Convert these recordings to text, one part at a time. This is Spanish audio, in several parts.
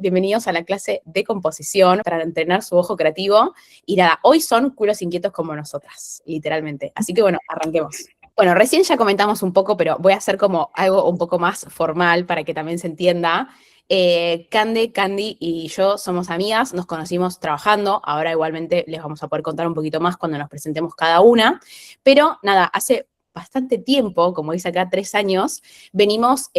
bienvenidos a la clase de composición para entrenar su ojo creativo. Y nada, hoy son culos inquietos como nosotras, literalmente. Así que bueno, arranquemos. Bueno, recién ya comentamos un poco, pero voy a hacer como algo un poco más formal para que también se entienda. Candy y yo somos amigas, nos conocimos trabajando, ahora igualmente les vamos a poder contar un poquito más cuando nos presentemos cada una, pero nada, hace bastante tiempo, como dice acá, 3 años, venimos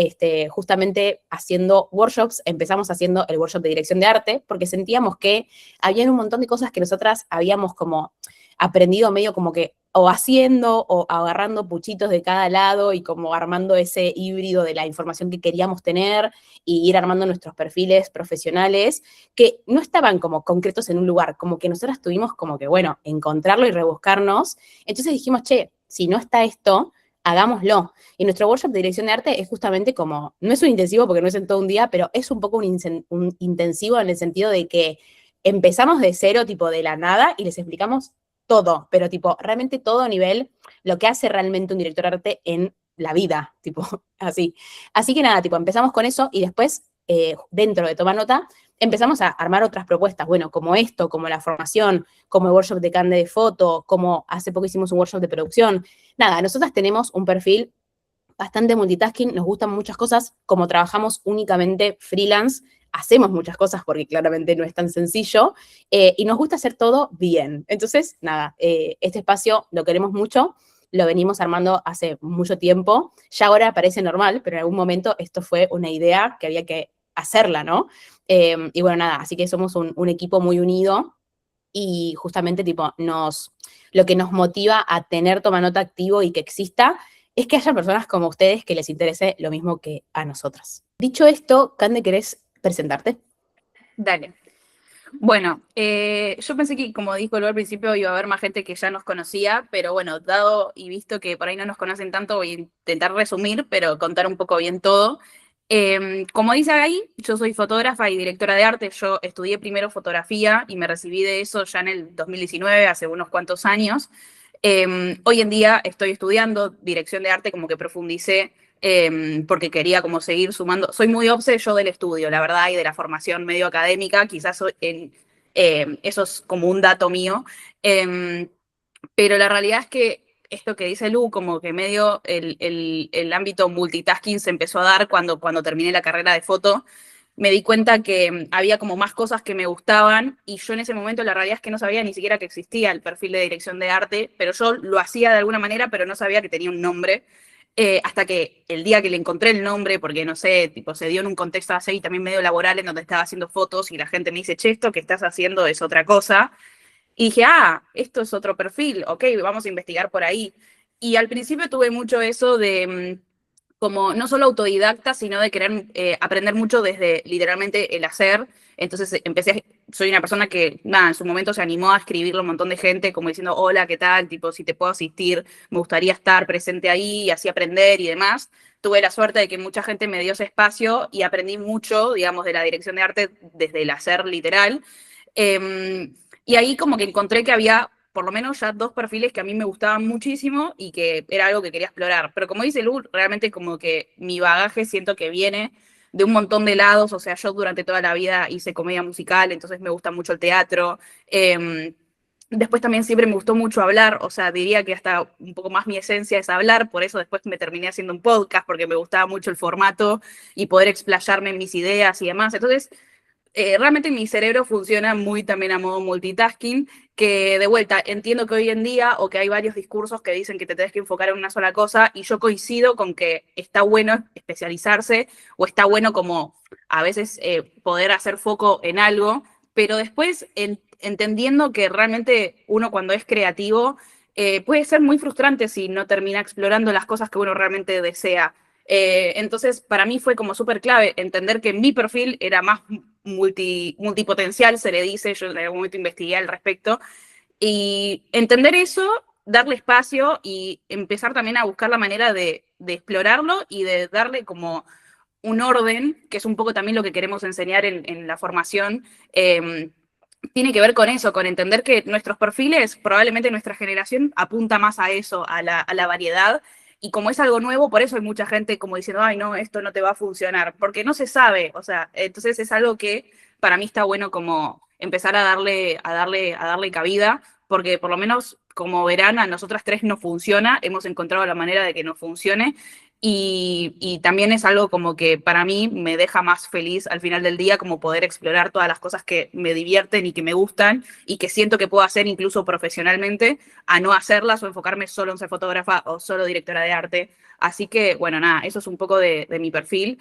justamente haciendo workshops, empezamos haciendo el workshop de dirección de arte, porque sentíamos que había un montón de cosas que nosotras habíamos como aprendido medio como que o haciendo o agarrando puchitos de cada lado y como armando ese híbrido de la información que queríamos tener y ir armando nuestros perfiles profesionales que no estaban como concretos en un lugar, como que nosotras tuvimos como que, bueno, encontrarlo y rebuscarnos. Entonces dijimos, che, si no está esto, hagámoslo. Y nuestro workshop de dirección de arte es justamente como, no es un intensivo porque no es en todo un día, pero es un poco un intensivo en el sentido de que empezamos de cero, tipo de la nada, y les explicamos todo, pero tipo, realmente todo a nivel, lo que hace realmente un director de arte en la vida, tipo, así. Así que nada, tipo, empezamos con eso y después, dentro de Toma Nota, empezamos a armar otras propuestas, bueno, como esto, como la formación, como el workshop de Cande de foto, como hace poco hicimos un workshop de producción. Nada, nosotras tenemos un perfil bastante multitasking, nos gustan muchas cosas, como trabajamos únicamente freelance, hacemos muchas cosas porque claramente no es tan sencillo, y nos gusta hacer todo bien. Entonces, nada, este espacio lo queremos mucho, lo venimos armando hace mucho tiempo, ya ahora parece normal, pero en algún momento esto fue una idea que había que hacerla, ¿no? Y bueno, nada, así que somos un equipo muy unido y justamente tipo lo que nos motiva a tener Toma Nota activo y que exista es que haya personas como ustedes que les interese lo mismo que a nosotras. Dicho esto, Cande, ¿querés presentarte? Dale. Bueno, yo pensé que, como dijo Lu al principio, iba a haber más gente que ya nos conocía, pero bueno, dado y visto que por ahí no nos conocen tanto, voy a intentar resumir, pero contar un poco bien todo. Como dice ahí, yo soy fotógrafa y directora de arte. Yo estudié primero fotografía y me recibí de eso ya en el 2019, hace unos cuantos años. Hoy en día estoy estudiando dirección de arte, como que profundicé porque quería como seguir sumando. Soy muy obse yo del estudio, la verdad, y de la formación medio académica, quizás eso es como un dato mío, eh, pero la realidad es que esto que dice Lu, como que medio el ámbito multitasking se empezó a dar cuando terminé la carrera de foto. Me di cuenta que había como más cosas que me gustaban y yo en ese momento la realidad es que no sabía ni siquiera que existía el perfil de dirección de arte, pero yo lo hacía de alguna manera, pero no sabía que tenía un nombre. Hasta que el día que le encontré el nombre, porque no sé, tipo se dio en un contexto así también medio laboral en donde estaba haciendo fotos y la gente me dice, che, esto que estás haciendo es otra cosa. Y dije, ah, esto es otro perfil, ok, vamos a investigar por ahí. Y al principio tuve mucho eso de como no solo autodidacta, sino de querer aprender mucho desde literalmente el hacer. Entonces soy una persona que, nada, en su momento se animó a escribirle a un montón de gente, como diciendo, hola, ¿qué tal? Tipo, si te puedo asistir, me gustaría estar presente ahí y así aprender y demás. Tuve la suerte de que mucha gente me dio ese espacio y aprendí mucho, digamos, de la dirección de arte desde el hacer literal. Y ahí como que encontré que había por lo menos ya 2 perfiles que a mí me gustaban muchísimo y que era algo que quería explorar. Pero como dice Lu, realmente como que mi bagaje siento que viene de un montón de lados. O sea, yo durante toda la vida hice comedia musical, entonces me gusta mucho el teatro. Después también siempre me gustó mucho hablar, o sea, diría que hasta un poco más mi esencia es hablar, por eso después me terminé haciendo un podcast, porque me gustaba mucho el formato y poder explayarme en mis ideas y demás. Entonces, realmente mi cerebro funciona muy también a modo multitasking, que de vuelta entiendo que hoy en día o que hay varios discursos que dicen que te tenés que enfocar en una sola cosa y yo coincido con que está bueno especializarse o está bueno como a veces poder hacer foco en algo, pero después entendiendo que realmente uno cuando es creativo puede ser muy frustrante si no termina explorando las cosas que uno realmente desea. Entonces, para mí fue como súper clave entender que mi perfil era más multipotencial, se le dice, yo en algún momento investigué al respecto, y entender eso, darle espacio y empezar también a buscar la manera de explorarlo y de darle como un orden, que es un poco también lo que queremos enseñar en la formación. Tiene que ver con eso, con entender que nuestros perfiles, probablemente nuestra generación apunta más a eso, a la variedad, Y como es algo nuevo, por eso hay mucha gente como diciendo, ay, no, esto no te va a funcionar, porque no se sabe, o sea, entonces es algo que para mí está bueno como empezar a darle cabida, porque por lo menos, como verán, a nosotras tres no funciona, hemos encontrado la manera de que no funcione, y también es algo como que para mí me deja más feliz al final del día, como poder explorar todas las cosas que me divierten y que me gustan, y que siento que puedo hacer incluso profesionalmente, a no hacerlas o enfocarme solo en ser fotógrafa o solo directora de arte. Así que, bueno, nada, eso es un poco de mi perfil.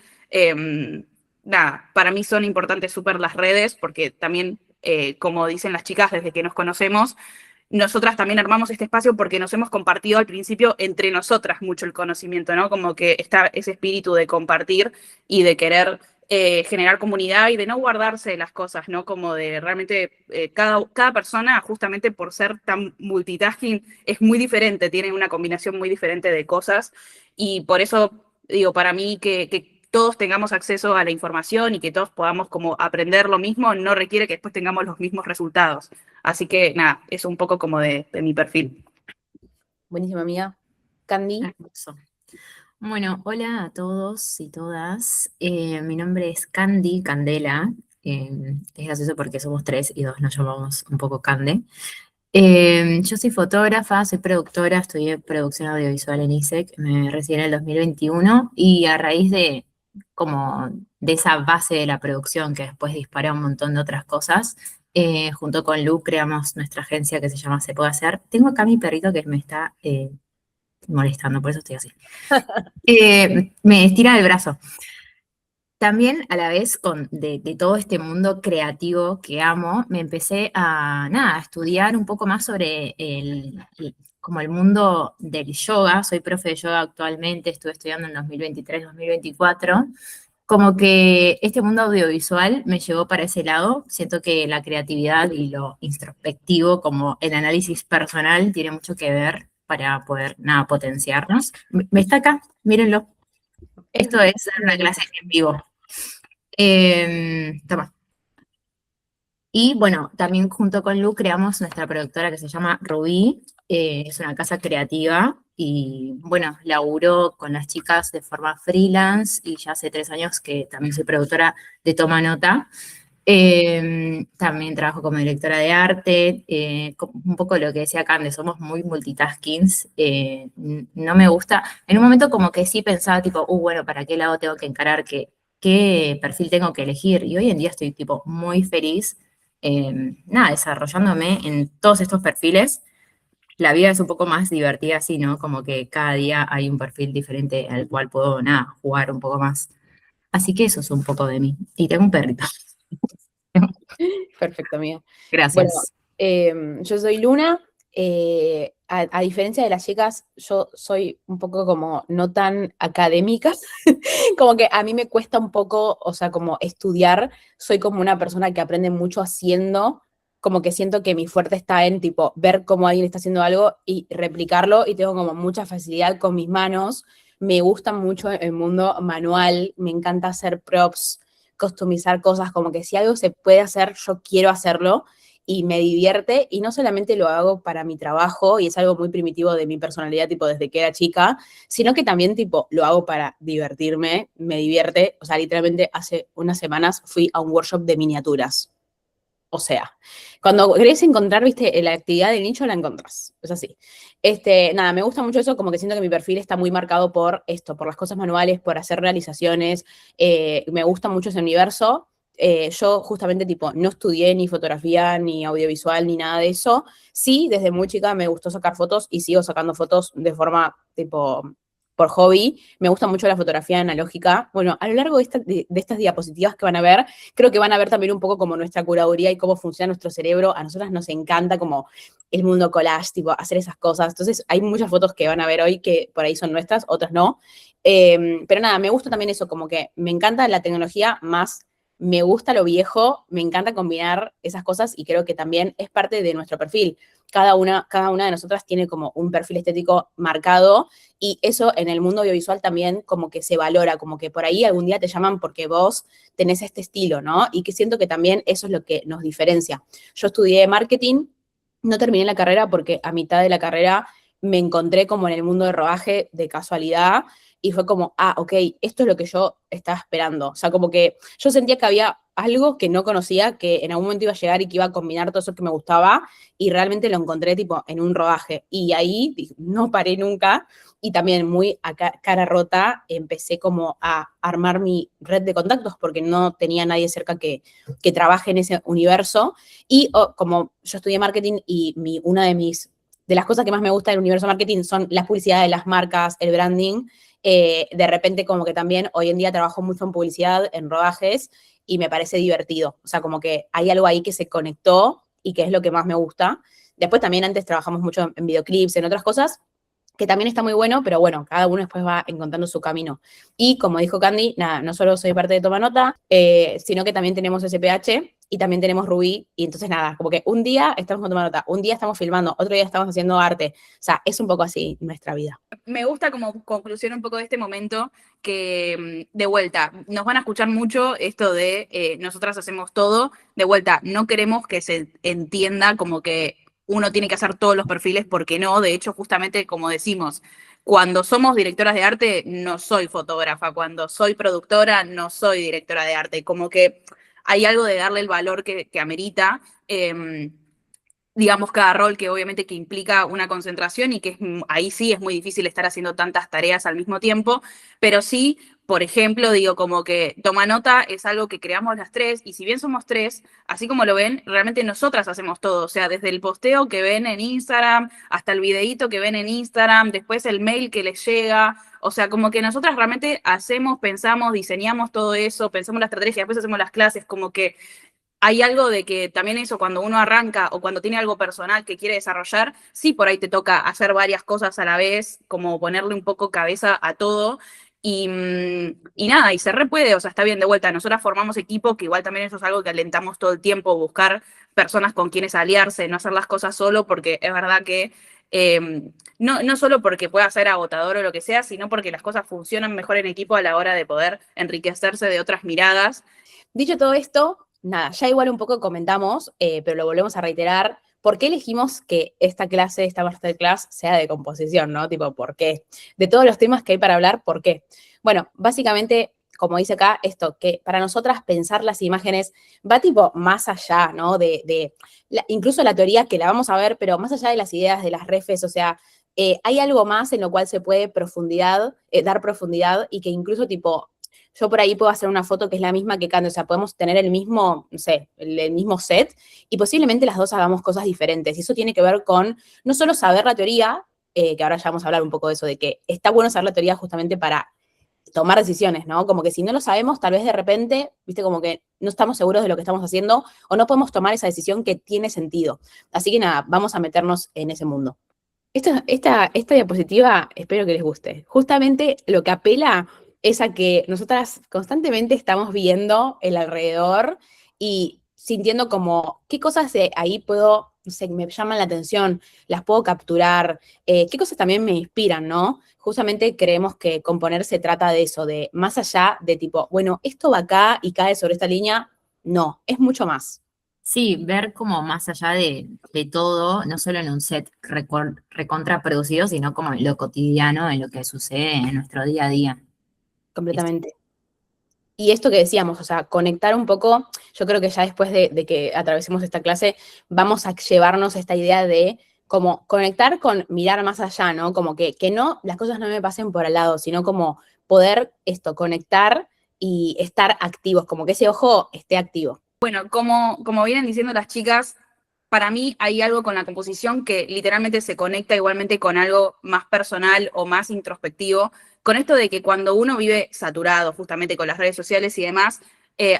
Nada, para mí son importantes súper las redes, porque también, como dicen las chicas, desde que nos conocemos, nosotras también armamos este espacio porque nos hemos compartido al principio entre nosotras mucho el conocimiento, ¿no? Como que está ese espíritu de compartir y de querer generar comunidad y de no guardarse las cosas, ¿no? Como de realmente cada persona, justamente por ser tan multitasking, es muy diferente, tiene una combinación muy diferente de cosas, y por eso digo, para mí que todos tengamos acceso a la información y que todos podamos como aprender lo mismo, no requiere que después tengamos los mismos resultados. Así que nada, es un poco como de mi perfil. Buenísima, amiga. Candy. Hermoso. Bueno, hola a todos y todas. Mi nombre es Candy Candela. Es gracioso porque somos tres y dos nos llamamos un poco Cande. Yo soy fotógrafa, soy productora, estudié producción audiovisual en ISEC, me recibí en el 2021 y a raíz de como de esa base de la producción que después dispara un montón de otras cosas, junto con Lu creamos nuestra agencia que se llama Se Puede Hacer. Tengo acá mi perrito que me está molestando, por eso estoy así. Me estira el brazo. También a la vez de todo este mundo creativo que amo, me empecé a estudiar un poco más sobre como el mundo del yoga. Soy profe de yoga actualmente, estuve estudiando en 2023-2024. Como que este mundo audiovisual me llevó para ese lado. Siento que la creatividad y lo introspectivo, como el análisis personal, tiene mucho que ver para poder, potenciarnos. ¿Me está acá? Mírenlo. Esto es una clase en vivo. Toma. Y bueno, también junto con Lu creamos nuestra productora que se llama Rubí. Es una casa creativa y bueno, laburo con las chicas de forma freelance y ya hace 3 años que también soy productora de Toma Nota. También trabajo como directora de arte, un poco lo que decía Cande, somos muy multitaskings, no me gusta, en un momento como que sí pensaba tipo, bueno, ¿para qué lado tengo que encarar? ¿Qué perfil tengo que elegir? Y hoy en día estoy tipo muy feliz, desarrollándome en todos estos perfiles. La vida es un poco más divertida así, ¿no? Como que cada día hay un perfil diferente al cual puedo, jugar un poco más. Así que eso es un poco de mí. Y tengo un perrito. Perfecto, amiga. Gracias. Bueno, yo soy Luna. A diferencia de las chicas, yo soy un poco como no tan académica, como que a mí me cuesta un poco, o sea, como estudiar, soy como una persona que aprende mucho haciendo, como que siento que mi fuerte está en tipo ver cómo alguien está haciendo algo y replicarlo, y tengo como mucha facilidad con mis manos. Me gusta mucho el mundo manual, me encanta hacer props, customizar cosas, como que si algo se puede hacer, yo quiero hacerlo y me divierte, y no solamente lo hago para mi trabajo y es algo muy primitivo de mi personalidad, tipo desde que era chica, sino que también tipo lo hago para divertirme, me divierte. O sea, literalmente hace unas semanas fui a un workshop de miniaturas. O sea, cuando querés encontrar, viste, la actividad del nicho, la encontrás. Es así. Nada, me gusta mucho eso, como que siento que mi perfil está muy marcado por esto, por las cosas manuales, por hacer realizaciones. Me gusta mucho ese universo. Yo justamente tipo no estudié ni fotografía, ni audiovisual, ni nada de eso. Sí, desde muy chica me gustó sacar fotos y sigo sacando fotos de forma tipo por hobby. Me gusta mucho la fotografía analógica. Bueno, a lo largo de estas diapositivas que van a ver, creo que van a ver también un poco como nuestra curaduría y cómo funciona nuestro cerebro. A nosotras nos encanta como el mundo collage, tipo hacer esas cosas. Entonces hay muchas fotos que van a ver hoy que por ahí son nuestras, otras no. Pero nada, me gusta también eso, como que me encanta la tecnología, más me gusta lo viejo, me encanta combinar esas cosas y creo que también es parte de nuestro perfil. Cada una de nosotras tiene como un perfil estético marcado, y eso en el mundo audiovisual también como que se valora, como que por ahí algún día te llaman porque vos tenés este estilo, ¿no? Y que siento que también eso es lo que nos diferencia. Yo estudié marketing, no terminé la carrera porque a mitad de la carrera me encontré como en el mundo del rodaje de casualidad y fue como, ok, esto es lo que yo estaba esperando. O sea, como que yo sentía que había algo que no conocía, que en algún momento iba a llegar y que iba a combinar todo eso que me gustaba y realmente lo encontré tipo en un rodaje. Y ahí no paré nunca y también muy a cara rota empecé como a armar mi red de contactos porque no tenía nadie cerca que trabaje en ese universo. Y como yo estudié marketing y una de las cosas que más me gusta del universo marketing son las publicidades, las marcas, el branding. De repente como que también hoy en día trabajo mucho en publicidad, en rodajes, y me parece divertido. O sea, como que hay algo ahí que se conectó y que es lo que más me gusta. Después también antes trabajamos mucho en videoclips, en otras cosas, que también está muy bueno, pero bueno, cada uno después va encontrando su camino. Y como dijo Candy, nada, no solo soy parte de Toma Nota, sino que también tenemos SPH y también tenemos Rubí, y entonces nada, como que un día estamos con Toma Nota, un día estamos filmando, otro día estamos haciendo arte, o sea, es un poco así nuestra vida. Me gusta como conclusión un poco de este momento que, de vuelta, nos van a escuchar mucho esto de nosotras hacemos todo, de vuelta, no queremos que se entienda como que uno tiene que hacer todos los perfiles, porque no, de hecho, justamente como decimos, cuando somos directoras de arte, no soy fotógrafa, cuando soy productora, no soy directora de arte, como que hay algo de darle el valor que amerita. Digamos, cada rol que obviamente que implica una concentración y que ahí sí es muy difícil estar haciendo tantas tareas al mismo tiempo, pero sí, por ejemplo, digo como que Toma Nota es algo que creamos las tres y si bien somos tres, así como lo ven, realmente nosotras hacemos todo, o sea, desde el posteo que ven en Instagram hasta el videíto que ven en Instagram, después el mail que les llega, o sea, como que nosotras realmente hacemos, pensamos, diseñamos todo eso, pensamos la estrategia, después hacemos las clases, como que hay algo de que también eso, cuando uno arranca o cuando tiene algo personal que quiere desarrollar, sí por ahí te toca hacer varias cosas a la vez, como ponerle un poco cabeza a todo. Y nada, y se puede, o sea, está bien de vuelta. Nosotras formamos equipo, que igual también eso es algo que alentamos todo el tiempo, buscar personas con quienes aliarse, no hacer las cosas solo, porque es verdad que no solo porque pueda ser agotador o lo que sea, sino porque las cosas funcionan mejor en equipo a la hora de poder enriquecerse de otras miradas. Dicho todo esto, nada, ya igual un poco comentamos, pero lo volvemos a reiterar. ¿Por qué elegimos que esta clase, esta masterclass, sea de composición, no? Tipo, ¿por qué? De todos los temas que hay para hablar, ¿por qué? Bueno, básicamente, como dice acá, esto, que para nosotras pensar las imágenes va tipo más allá, ¿no? Incluso la teoría que la vamos a ver, pero más allá de las ideas, de las refes, o sea, hay algo más en lo cual se puede dar profundidad y que incluso tipo yo por ahí puedo hacer una foto que es la misma que Candy, o sea, podemos tener el mismo, no sé, el mismo set y posiblemente las dos hagamos cosas diferentes. Y eso tiene que ver con no solo saber la teoría, que ahora ya vamos a hablar un poco de eso, de que está bueno saber la teoría justamente para tomar decisiones, ¿no? Como que si no lo sabemos, tal vez de repente, viste, como que no estamos seguros de lo que estamos haciendo o no podemos tomar esa decisión que tiene sentido. Así que nada, vamos a meternos en ese mundo. Esta diapositiva espero que les guste. Justamente lo que apela es a que nosotras constantemente estamos viendo el alrededor y sintiendo como qué cosas de ahí puedo, no sé, me llaman la atención, las puedo capturar, qué cosas también me inspiran, ¿no? Justamente creemos que componer se trata de eso, de más allá de tipo, bueno, esto va acá y cae sobre esta línea, no, es mucho más. Sí, ver como más allá de todo, no solo en un set recontraproducido, sino como en lo cotidiano, en lo que sucede en nuestro día a día. Completamente. Y esto que decíamos, o sea, conectar un poco, yo creo que ya después de que atravesemos esta clase, vamos a llevarnos esta idea de como conectar con mirar más allá, ¿no? Como que no, las cosas no me pasen por al lado, sino como poder conectar y estar activos, como que ese ojo esté activo. Bueno, como vienen diciendo las chicas, para mí hay algo con la composición que literalmente se conecta igualmente con algo más personal o más introspectivo, con esto de que cuando uno vive saturado justamente con las redes sociales y demás,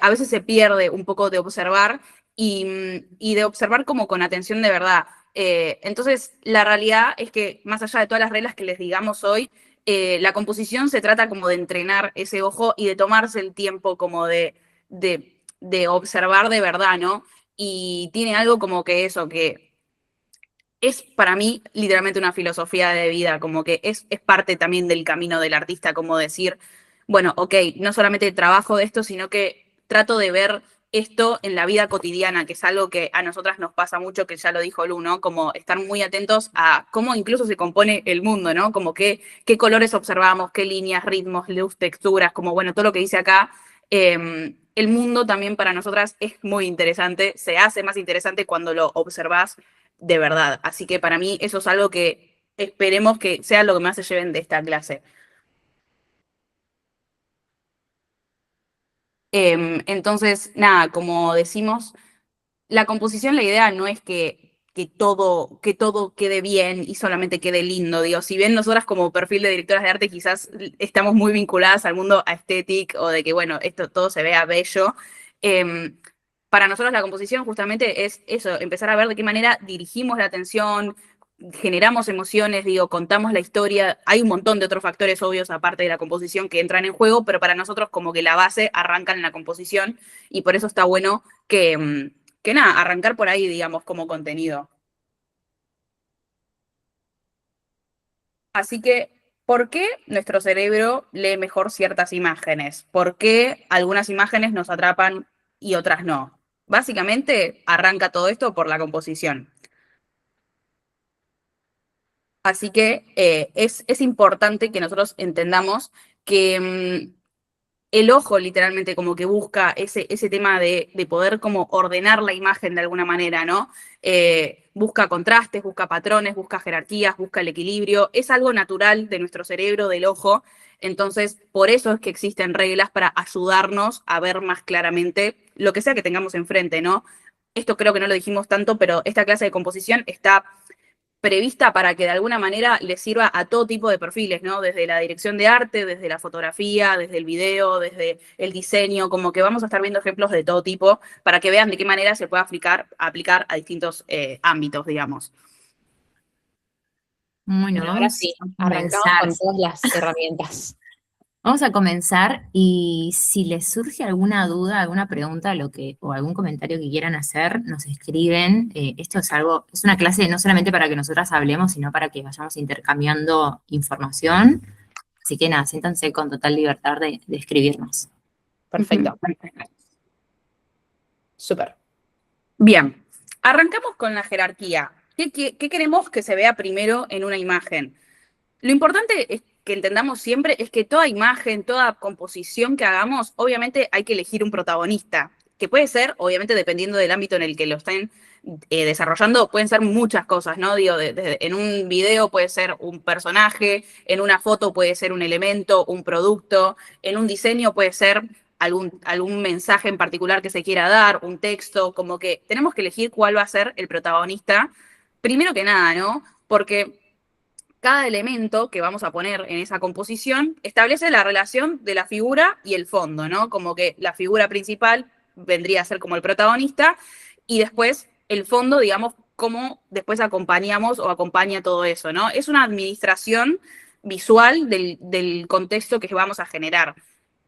a veces se pierde un poco de observar y de observar como con atención de verdad. Entonces, la realidad es que más allá de todas las reglas que les digamos hoy, la composición se trata como de entrenar ese ojo y de tomarse el tiempo como de observar de verdad, ¿no? Y tiene algo como que eso, que es para mí literalmente una filosofía de vida, como que es parte también del camino del artista, como decir, bueno, ok, no solamente trabajo de esto, sino que trato de ver esto en la vida cotidiana, que es algo que a nosotras nos pasa mucho, que ya lo dijo Lu, ¿no? Como estar muy atentos a cómo incluso se compone el mundo, ¿no? Como qué colores observamos, qué líneas, ritmos, luz, texturas, como bueno, todo lo que dice acá. El mundo también para nosotras es muy interesante, se hace más interesante cuando lo observas de verdad. Así que para mí eso es algo que esperemos que sea lo que más se lleven de esta clase. Entonces, nada, como decimos, la composición, la idea no es que todo quede bien y solamente quede lindo. Digo, si bien nosotras como perfil de directoras de arte quizás estamos muy vinculadas al mundo aesthetic o de que, bueno, esto todo se vea bello, para nosotros la composición justamente es eso, empezar a ver de qué manera dirigimos la atención, generamos emociones, digo, contamos la historia. Hay un montón de otros factores obvios aparte de la composición que entran en juego, pero para nosotros como que la base arranca en la composición y por eso está bueno que nada, arrancar por ahí, digamos, como contenido. Así que, ¿por qué nuestro cerebro lee mejor ciertas imágenes? ¿Por qué algunas imágenes nos atrapan y otras no? Básicamente, arranca todo esto por la composición. Así que es importante que nosotros entendamos que el ojo literalmente como que busca ese tema de poder como ordenar la imagen de alguna manera, ¿no? Busca contrastes, busca patrones, busca jerarquías, busca el equilibrio. Es algo natural de nuestro cerebro, del ojo. Entonces, por eso es que existen reglas para ayudarnos a ver más claramente lo que sea que tengamos enfrente, ¿no? Esto creo que no lo dijimos tanto, pero esta clase de composición está prevista para que de alguna manera le sirva a todo tipo de perfiles, ¿no? Desde la dirección de arte, desde la fotografía, desde el video, desde el diseño, como que vamos a estar viendo ejemplos de todo tipo para que vean de qué manera se puede aplicar a distintos ámbitos, digamos. Bueno, Bueno, ahora vamos sí, a arrancamos comenzar. con todas las herramientas. Vamos a comenzar y si les surge alguna duda, alguna pregunta o algún comentario que quieran hacer, nos escriben. Esto es una clase no solamente para que nosotras hablemos, sino para que vayamos intercambiando información. Así que nada, siéntanse con total libertad de escribirnos. Perfecto. Súper. Bien, arrancamos con la jerarquía. ¿Qué queremos que se vea primero en una imagen? Lo importante es que entendamos siempre es que toda imagen, toda composición que hagamos, obviamente hay que elegir un protagonista, que puede ser, obviamente dependiendo del ámbito en el que lo estén desarrollando, pueden ser muchas cosas, ¿no? Digo, en un video puede ser un personaje, en una foto puede ser un elemento, un producto, en un diseño puede ser algún mensaje en particular que se quiera dar, un texto, como que tenemos que elegir cuál va a ser el protagonista, primero que nada, ¿no? Porque cada elemento que vamos a poner en esa composición establece la relación de la figura y el fondo, ¿no? Como que la figura principal vendría a ser como el protagonista y después el fondo, digamos, cómo después acompañamos o acompaña todo eso, ¿no? Es una administración visual del contexto que vamos a generar.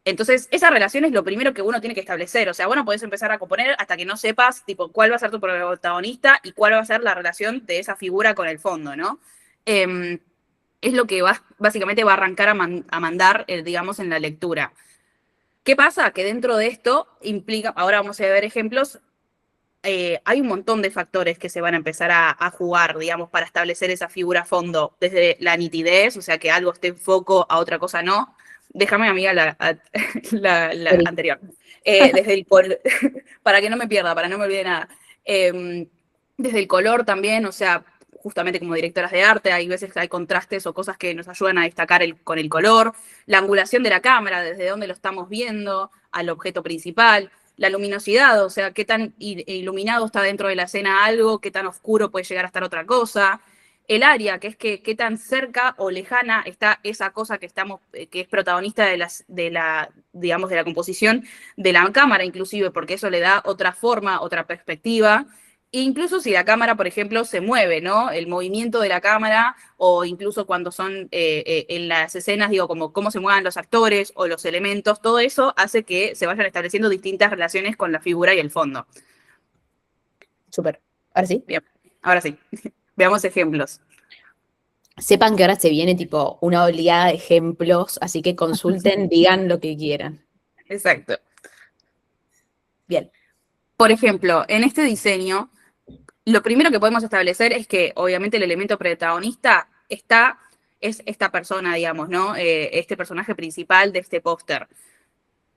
Entonces, esa relación es lo primero que uno tiene que establecer. O sea, bueno, podés empezar a componer hasta que no sepas, tipo, cuál va a ser tu protagonista y cuál va a ser la relación de esa figura con el fondo, ¿no? Es lo que básicamente va a arrancar a mandar, digamos, en la lectura. ¿Qué pasa? Que dentro de esto implica, ahora vamos a ver ejemplos, hay un montón de factores que se van a empezar a jugar, digamos, para establecer esa figura fondo, desde la nitidez, o sea, que algo esté en foco, a otra cosa no. Déjame, amiga, la anterior. Desde el para que no me pierda, para no me olvide nada. Desde el color también, o sea, justamente como directoras de arte, hay veces que hay contrastes o cosas que nos ayudan a destacar con el color, la angulación de la cámara, desde dónde lo estamos viendo, al objeto principal, la luminosidad, o sea, qué tan iluminado está dentro de la escena algo, qué tan oscuro puede llegar a estar otra cosa, el área, que es qué tan cerca o lejana está esa cosa que es protagonista digamos, de la composición de la cámara, inclusive, porque eso le da otra forma, otra perspectiva. Incluso si la cámara, por ejemplo, se mueve, ¿no? El movimiento de la cámara, o incluso cuando son en las escenas, digo, como cómo se muevan los actores o los elementos, todo eso hace que se vayan estableciendo distintas relaciones con la figura y el fondo. Súper. Ahora sí. Bien, ahora sí. Veamos ejemplos. Sepan que ahora se viene tipo una oleada de ejemplos, así que consulten, digan lo que quieran. Exacto. Bien. Por ejemplo, en este diseño, lo primero que podemos establecer es que, obviamente, el elemento protagonista es esta persona, digamos, ¿no? Este personaje principal de este póster.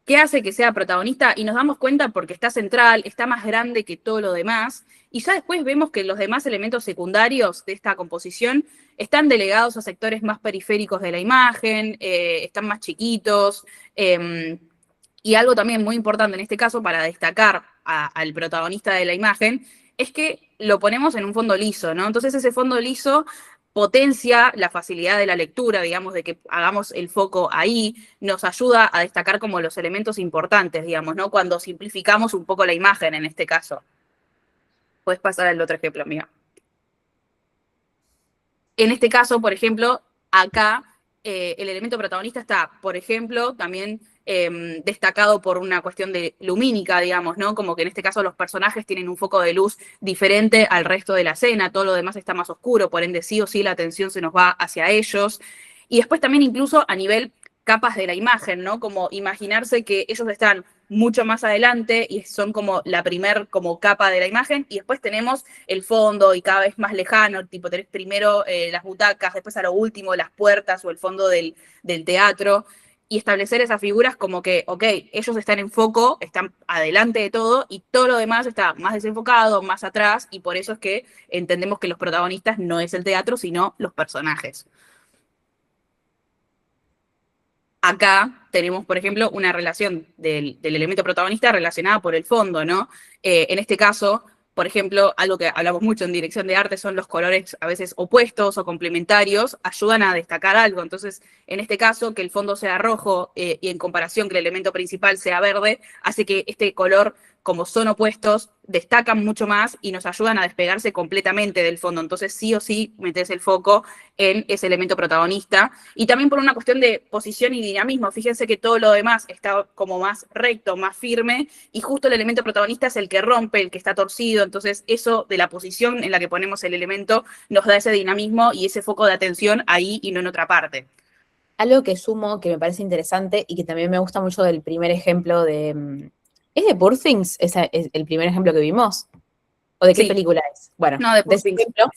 ¿Qué hace que sea protagonista? Y nos damos cuenta porque está central, está más grande que todo lo demás, y ya después vemos que los demás elementos secundarios de esta composición están delegados a sectores más periféricos de la imagen, están más chiquitos, y algo también muy importante en este caso para destacar al protagonista de la imagen es que lo ponemos en un fondo liso, ¿no? Entonces ese fondo liso potencia la facilidad de la lectura, digamos, de que hagamos el foco ahí, nos ayuda a destacar como los elementos importantes, digamos, ¿no? Cuando simplificamos un poco la imagen en este caso. Puedes pasar al otro ejemplo, amiga. En este caso, por ejemplo, acá el elemento protagonista está, por ejemplo, también destacado por una cuestión de lumínica, digamos, ¿no? Como que en este caso los personajes tienen un foco de luz diferente al resto de la escena, todo lo demás está más oscuro, por ende sí o sí la atención se nos va hacia ellos. Y después también incluso a nivel capas de la imagen, ¿no? Como imaginarse que ellos están mucho más adelante y son como la primer como capa de la imagen, y después tenemos el fondo y cada vez más lejano, tipo tenés primero las butacas, después a lo último las puertas o el fondo del teatro, y establecer esas figuras como que, ok, ellos están en foco, están adelante de todo, y todo lo demás está más desenfocado, más atrás, y por eso es que entendemos que los protagonistas no es el teatro, sino los personajes. Acá tenemos, por ejemplo, una relación del elemento protagonista relacionada por el fondo, ¿no? En este caso, por ejemplo, algo que hablamos mucho en dirección de arte son los colores a veces opuestos o complementarios, ayudan a destacar algo. Entonces, en este caso, que el fondo sea rojo y en comparación que el elemento principal sea verde, hace que este color, como son opuestos, destacan mucho más y nos ayudan a despegarse completamente del fondo. Entonces, sí o sí, metes el foco en ese elemento protagonista. Y también por una cuestión de posición y dinamismo. Fíjense que todo lo demás está como más recto, más firme, y justo el elemento protagonista es el que rompe, el que está torcido. Entonces, eso de la posición en la que ponemos el elemento nos da ese dinamismo y ese foco de atención ahí y no en otra parte. Algo que sumo, que me parece interesante y que también me gusta mucho del primer ejemplo de... ¿Es de Poor Things? ¿Es el primer ejemplo que vimos? ¿O de qué Sí. película es? Bueno, No, de de ese Poor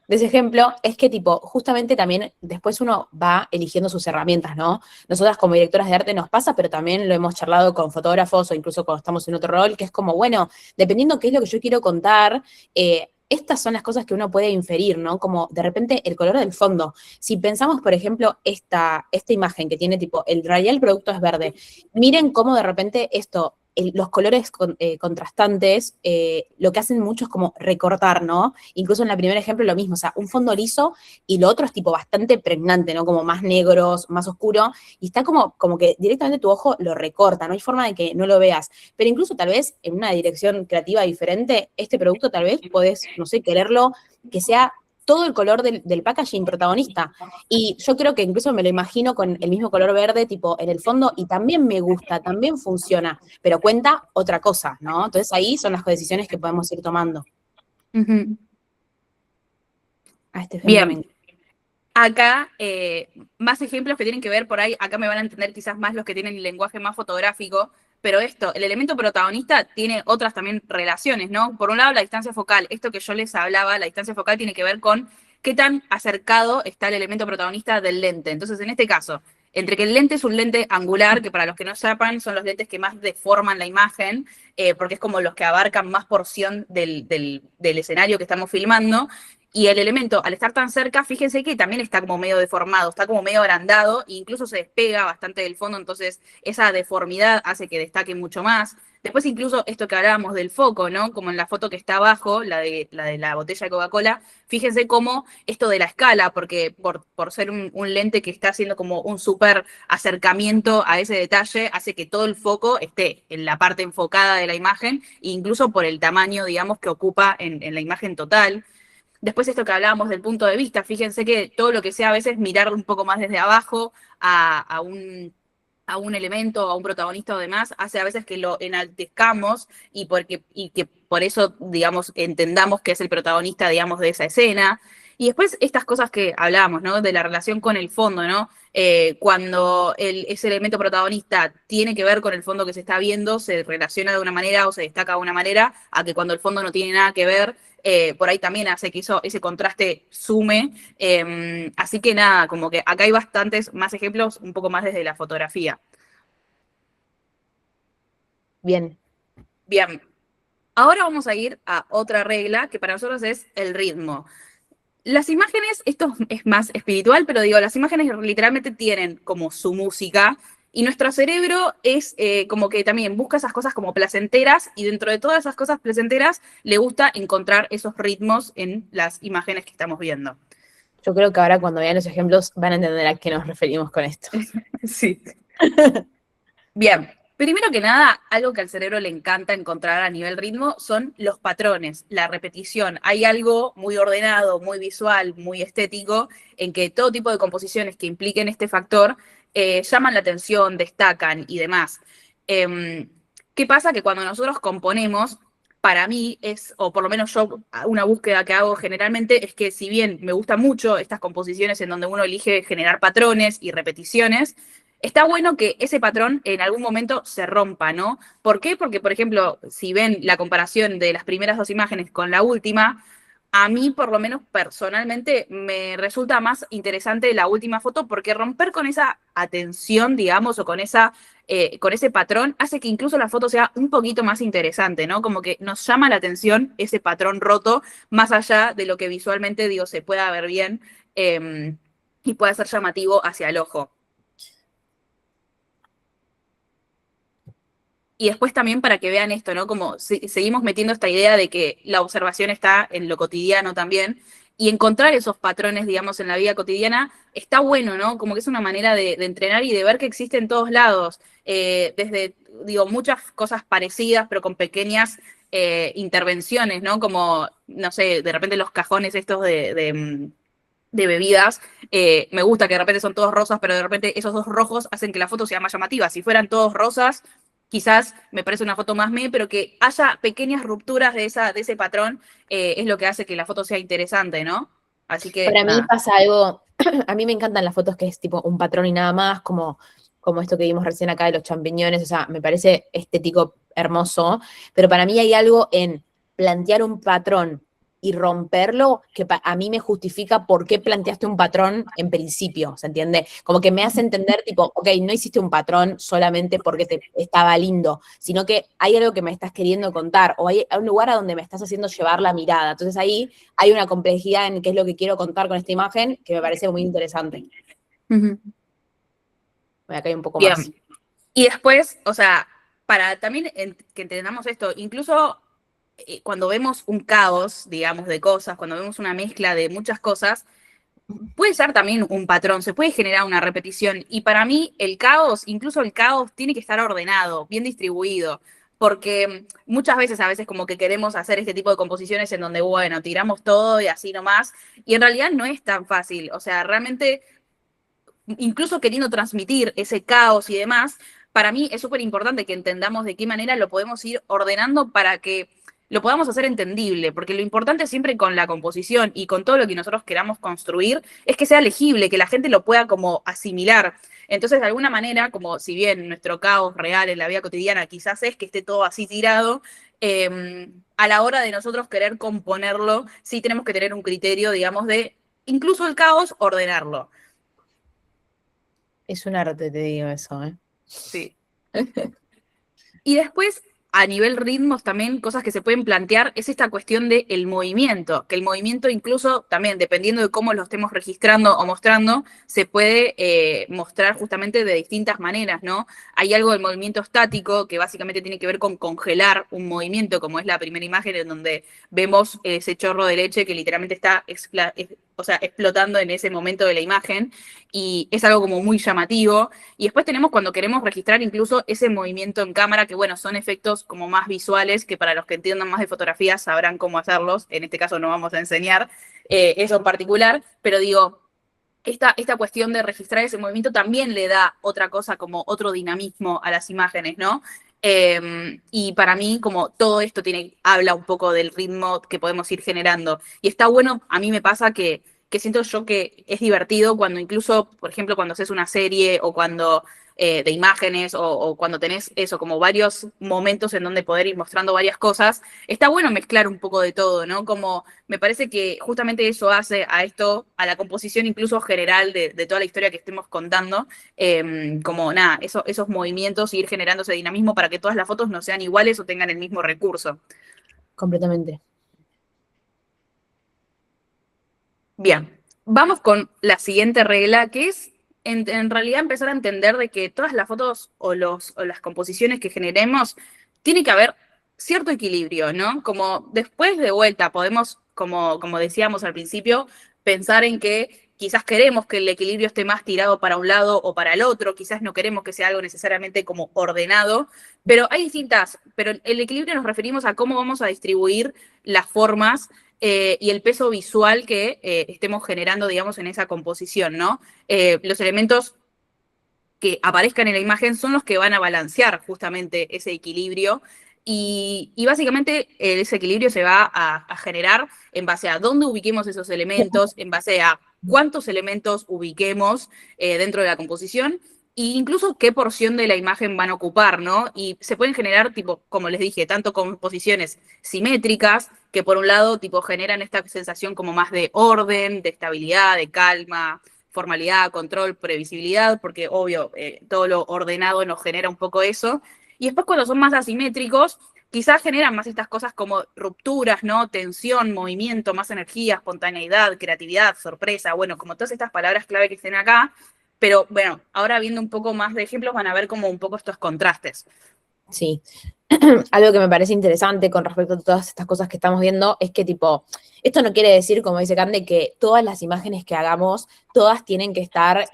Things. ejemplo es que tipo, justamente también después uno va eligiendo sus herramientas, ¿no? Nosotras como directoras de arte nos pasa, pero también lo hemos charlado con fotógrafos o incluso cuando estamos en otro rol, que es como, bueno, dependiendo qué es lo que yo quiero contar, estas son las cosas que uno puede inferir, ¿no? Como de repente el color del fondo. Si pensamos, por ejemplo, esta imagen que tiene tipo, el radial producto es verde, miren cómo de repente los colores contrastantes, lo que hacen mucho es como recortar, ¿no? Incluso en el primer ejemplo lo mismo, o sea, un fondo liso y lo otro es tipo bastante pregnante, ¿no? Como más negros, más oscuro, y está como que directamente tu ojo lo recorta, no hay forma de que no lo veas. Pero incluso tal vez en una dirección creativa diferente, este producto tal vez podés, no sé, quererlo que sea todo el color del packaging protagonista. Y yo creo que incluso me lo imagino con el mismo color verde, tipo en el fondo, y también me gusta, también funciona, pero cuenta otra cosa, ¿no? Entonces ahí son las decisiones que podemos ir tomando. Uh-huh. Este ejemplo me Bien. Acá, más ejemplos que tienen que ver por ahí, acá me van a entender quizás más los que tienen el lenguaje más fotográfico, pero el elemento protagonista tiene otras también relaciones, ¿no? Por un lado, la distancia focal, esto que yo les hablaba, la distancia focal tiene que ver con qué tan acercado está el elemento protagonista del lente. Entonces, en este caso, entre que el lente es un lente angular, que para los que no sepan, son los lentes que más deforman la imagen, porque es como los que abarcan más porción del escenario que estamos filmando. Y el elemento, al estar tan cerca, fíjense que también está como medio deformado, está como medio agrandado, e incluso se despega bastante del fondo, entonces esa deformidad hace que destaque mucho más. Después incluso esto que hablábamos del foco, ¿no? Como en la foto que está abajo, la de la botella de Coca-Cola, fíjense cómo esto de la escala, porque por ser un lente que está haciendo como un súper acercamiento a ese detalle, hace que todo el foco esté en la parte enfocada de la imagen, e incluso por el tamaño, digamos, que ocupa en la imagen total. Después esto que hablábamos del punto de vista, fíjense que todo lo que sea a veces mirar un poco más desde abajo a un elemento, a un protagonista o demás, hace a veces que lo enaltezcamos y que por eso, digamos, entendamos que es el protagonista, digamos, de esa escena. Y después estas cosas que hablábamos, ¿no? De la relación con el fondo, ¿no? Cuando ese elemento protagonista tiene que ver con el fondo que se está viendo, se relaciona de una manera o se destaca de una manera, a que cuando el fondo no tiene nada que ver, por ahí también hace que ese contraste sume. Así que nada, como que acá hay bastantes más ejemplos, un poco más desde la fotografía. Bien. Bien, ahora vamos a ir a otra regla que para nosotros es el ritmo. Las imágenes, esto es más espiritual, pero digo, las imágenes literalmente tienen como su música y nuestro cerebro es como que también busca esas cosas como placenteras y dentro de todas esas cosas placenteras le gusta encontrar esos ritmos en las imágenes que estamos viendo. Yo creo que ahora cuando vean los ejemplos van a entender a qué nos referimos con esto. Sí. Bien, primero que nada, algo que al cerebro le encanta encontrar a nivel ritmo son los patrones, la repetición. Hay algo muy ordenado, muy visual, muy estético, en que todo tipo de composiciones que impliquen este factor llaman la atención, destacan y demás. ¿Qué pasa? Que cuando nosotros componemos, para mí es, o por lo menos yo, una búsqueda que hago generalmente es que si bien me gustan mucho estas composiciones en donde uno elige generar patrones y repeticiones, está bueno que ese patrón en algún momento se rompa, ¿no? ¿Por qué? Porque, por ejemplo, si ven la comparación de las primeras dos imágenes con la última, a mí, por lo menos personalmente, me resulta más interesante la última foto porque romper con esa atención, digamos, o con ese patrón, hace que incluso la foto sea un poquito más interesante, ¿no? Como que nos llama la atención ese patrón roto, más allá de lo que visualmente, digo, se pueda ver bien y pueda ser llamativo hacia el ojo. Y después también para que vean esto, ¿no? Como seguimos metiendo esta idea de que la observación está en lo cotidiano también, y encontrar esos patrones, digamos, en la vida cotidiana está bueno, ¿no? Como que es una manera de entrenar y de ver que existe en todos lados, desde, digo, muchas cosas parecidas, pero con pequeñas intervenciones, ¿no? Como, no sé, de repente los cajones estos de bebidas, me gusta que de repente son todos rosas, pero de repente esos dos rojos hacen que la foto sea más llamativa. Si fueran todos rosas, quizás me parece una foto más pero que haya pequeñas rupturas de ese patrón es lo que hace que la foto sea interesante, ¿no? Así que, Para mí nada. pasa algo, a mí me encantan las fotos que es tipo un patrón y nada más, como esto que vimos recién acá de los champiñones, o sea, me parece estético hermoso, pero para mí hay algo en plantear un patrón y romperlo que a mí me justifica por qué planteaste un patrón en principio, ¿se entiende? Como que me hace entender, tipo, ok, no hiciste un patrón solamente porque te estaba lindo, sino que hay algo que me estás queriendo contar, o hay un lugar a donde me estás haciendo llevar la mirada. Entonces ahí hay una complejidad en qué es lo que quiero contar con esta imagen que me parece muy interesante. Uh-huh. Acá hay un poco Bien. más. Y después, o sea, para también que entendamos esto, incluso cuando vemos un caos, digamos, de cosas, cuando vemos una mezcla de muchas cosas, puede ser también un patrón, se puede generar una repetición. Y para mí el caos, incluso el caos, tiene que estar ordenado, bien distribuido. Porque muchas veces, a veces como que queremos hacer este tipo de composiciones en donde, bueno, tiramos todo y así nomás. Y en realidad no es tan fácil. O sea, realmente, incluso queriendo transmitir ese caos y demás, para mí es súper importante que entendamos de qué manera lo podemos ir ordenando para que lo podamos hacer entendible, porque lo importante siempre con la composición y con todo lo que nosotros queramos construir es que sea legible, que la gente lo pueda como asimilar. Entonces, de alguna manera, como si bien nuestro caos real en la vida cotidiana quizás es que esté todo así tirado, a la hora de nosotros querer componerlo, sí tenemos que tener un criterio, digamos, de incluso el caos, ordenarlo. Es un arte, te digo eso, ¿eh? Sí. Y después, a nivel ritmos también, cosas que se pueden plantear, es esta cuestión del movimiento, que el movimiento incluso también, dependiendo de cómo lo estemos registrando o mostrando, se puede mostrar justamente de distintas maneras, ¿no? Hay algo del movimiento estático que básicamente tiene que ver con congelar un movimiento, como es la primera imagen en donde vemos ese chorro de leche que literalmente está explotando en ese momento de la imagen, y es algo como muy llamativo. Y después tenemos cuando queremos registrar incluso ese movimiento en cámara, que bueno, son efectos como más visuales, que para los que entiendan más de fotografía sabrán cómo hacerlos. En este caso no vamos a enseñar eso en particular, pero digo, esta cuestión de registrar ese movimiento también le da otra cosa, como otro dinamismo a las imágenes, ¿no? Y para mí, como todo esto habla un poco del ritmo que podemos ir generando. Y está bueno, a mí me pasa que siento yo que es divertido cuando incluso, por ejemplo, cuando haces una serie o cuando de imágenes o cuando tenés eso, como varios momentos en donde poder ir mostrando varias cosas, está bueno mezclar un poco de todo, ¿no? Como me parece que justamente eso hace a esto, a la composición incluso general de toda la historia que estemos contando, como nada, esos movimientos y ir generando ese dinamismo para que todas las fotos no sean iguales o tengan el mismo recurso. Completamente. Bien, vamos con la siguiente regla, que es en realidad empezar a entender de que todas las fotos o las composiciones que generemos, tiene que haber cierto equilibrio, ¿no? Como después de vuelta podemos, como decíamos al principio, pensar en que quizás queremos que el equilibrio esté más tirado para un lado o para el otro, quizás no queremos que sea algo necesariamente como ordenado, pero hay pero el equilibrio nos referimos a cómo vamos a distribuir las formas y el peso visual que estemos generando, digamos, en esa composición, ¿no? Los elementos que aparezcan en la imagen son los que van a balancear justamente ese equilibrio y básicamente ese equilibrio se va a generar en base a dónde ubiquemos esos elementos, en base a cuántos elementos ubiquemos dentro de la composición e incluso qué porción de la imagen van a ocupar, ¿no? Y se pueden generar, tipo, como les dije, tanto composiciones simétricas, que por un lado, tipo, generan esta sensación como más de orden, de estabilidad, de calma, formalidad, control, previsibilidad, porque obvio, todo lo ordenado nos genera un poco eso. Y después cuando son más asimétricos, quizás generan más estas cosas como rupturas, ¿no? Tensión, movimiento, más energía, espontaneidad, creatividad, sorpresa, bueno, como todas estas palabras clave que estén acá. Pero bueno, ahora viendo un poco más de ejemplos van a ver como un poco estos contrastes. Sí. Algo que me parece interesante con respecto a todas estas cosas que estamos viendo es que, tipo, esto no quiere decir, como dice Cande, que todas las imágenes que hagamos, todas tienen que estar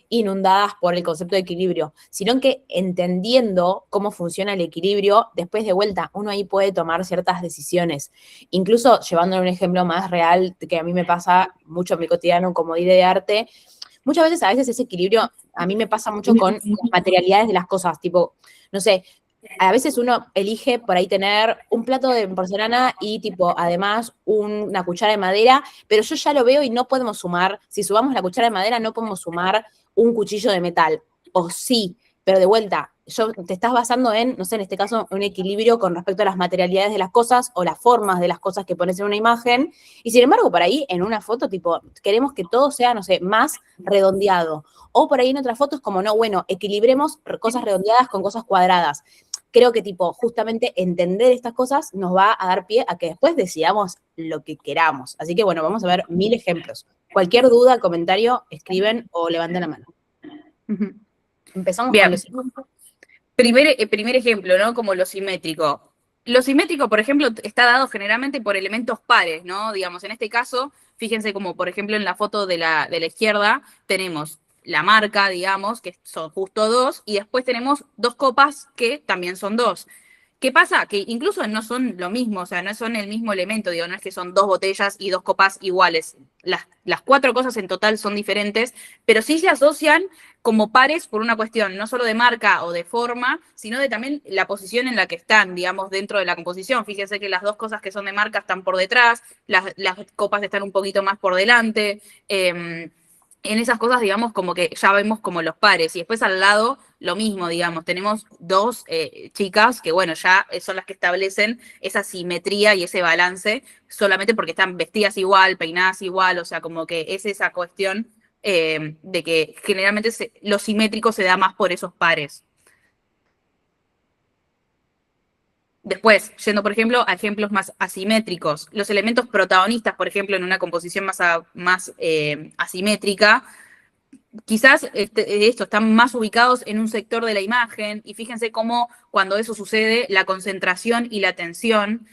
inundadas por el concepto de equilibrio, sino que entendiendo cómo funciona el equilibrio, después de vuelta, uno ahí puede tomar ciertas decisiones. Incluso llevándolo a un ejemplo más real, que a mí me pasa mucho en mi cotidiano como de arte, muchas veces a veces ese equilibrio, a mí me pasa mucho con las materialidades de las cosas, tipo, no sé, a veces uno elige por ahí tener un plato de porcelana y tipo, además una cuchara de madera, pero yo ya lo veo y no podemos sumar, si sumamos la cuchara de madera no podemos sumar un cuchillo de metal, o sí, pero de vuelta, te estás basando en, no sé, en este caso, un equilibrio con respecto a las materialidades de las cosas o las formas de las cosas que pones en una imagen, y sin embargo, por ahí, en una foto, tipo, queremos que todo sea, no sé, más redondeado, o por ahí en otras fotos como, no, bueno, equilibremos cosas redondeadas con cosas cuadradas. Creo que, tipo, justamente entender estas cosas nos va a dar pie a que después decidamos lo que queramos. Así que, bueno, vamos a ver 1000 ejemplos. Cualquier duda, comentario, escriben o levanten la mano. Empezamos Bien. con los... Primer ejemplo, ¿no? Como lo simétrico. Lo simétrico, por ejemplo, está dado generalmente por elementos pares, ¿no? Digamos, en este caso, fíjense como, por ejemplo, en la foto de la izquierda, tenemos la marca, digamos, que son justo dos, y después tenemos dos copas que también son dos. ¿Qué pasa? Que incluso no son lo mismo, o sea, no son el mismo elemento, digo, no es que son dos botellas y dos copas iguales. Las cuatro cosas en total son diferentes, pero sí se asocian como pares por una cuestión no solo de marca o de forma, sino de también la posición en la que están, digamos, dentro de la composición. Fíjense que las dos cosas que son de marca están por detrás, las copas están un poquito más por delante. En esas cosas, digamos, como que ya vemos como los pares. Y después al lado, lo mismo, digamos, tenemos dos chicas que, bueno, ya son las que establecen esa simetría y ese balance, solamente porque están vestidas igual, peinadas igual, o sea, como que es esa cuestión de que generalmente lo simétrico se da más por esos pares. Después, yendo, por ejemplo, a ejemplos más asimétricos, los elementos protagonistas, por ejemplo, en una composición más asimétrica, quizás esto, están más ubicados en un sector de la imagen y fíjense cómo cuando eso sucede, la concentración y la atención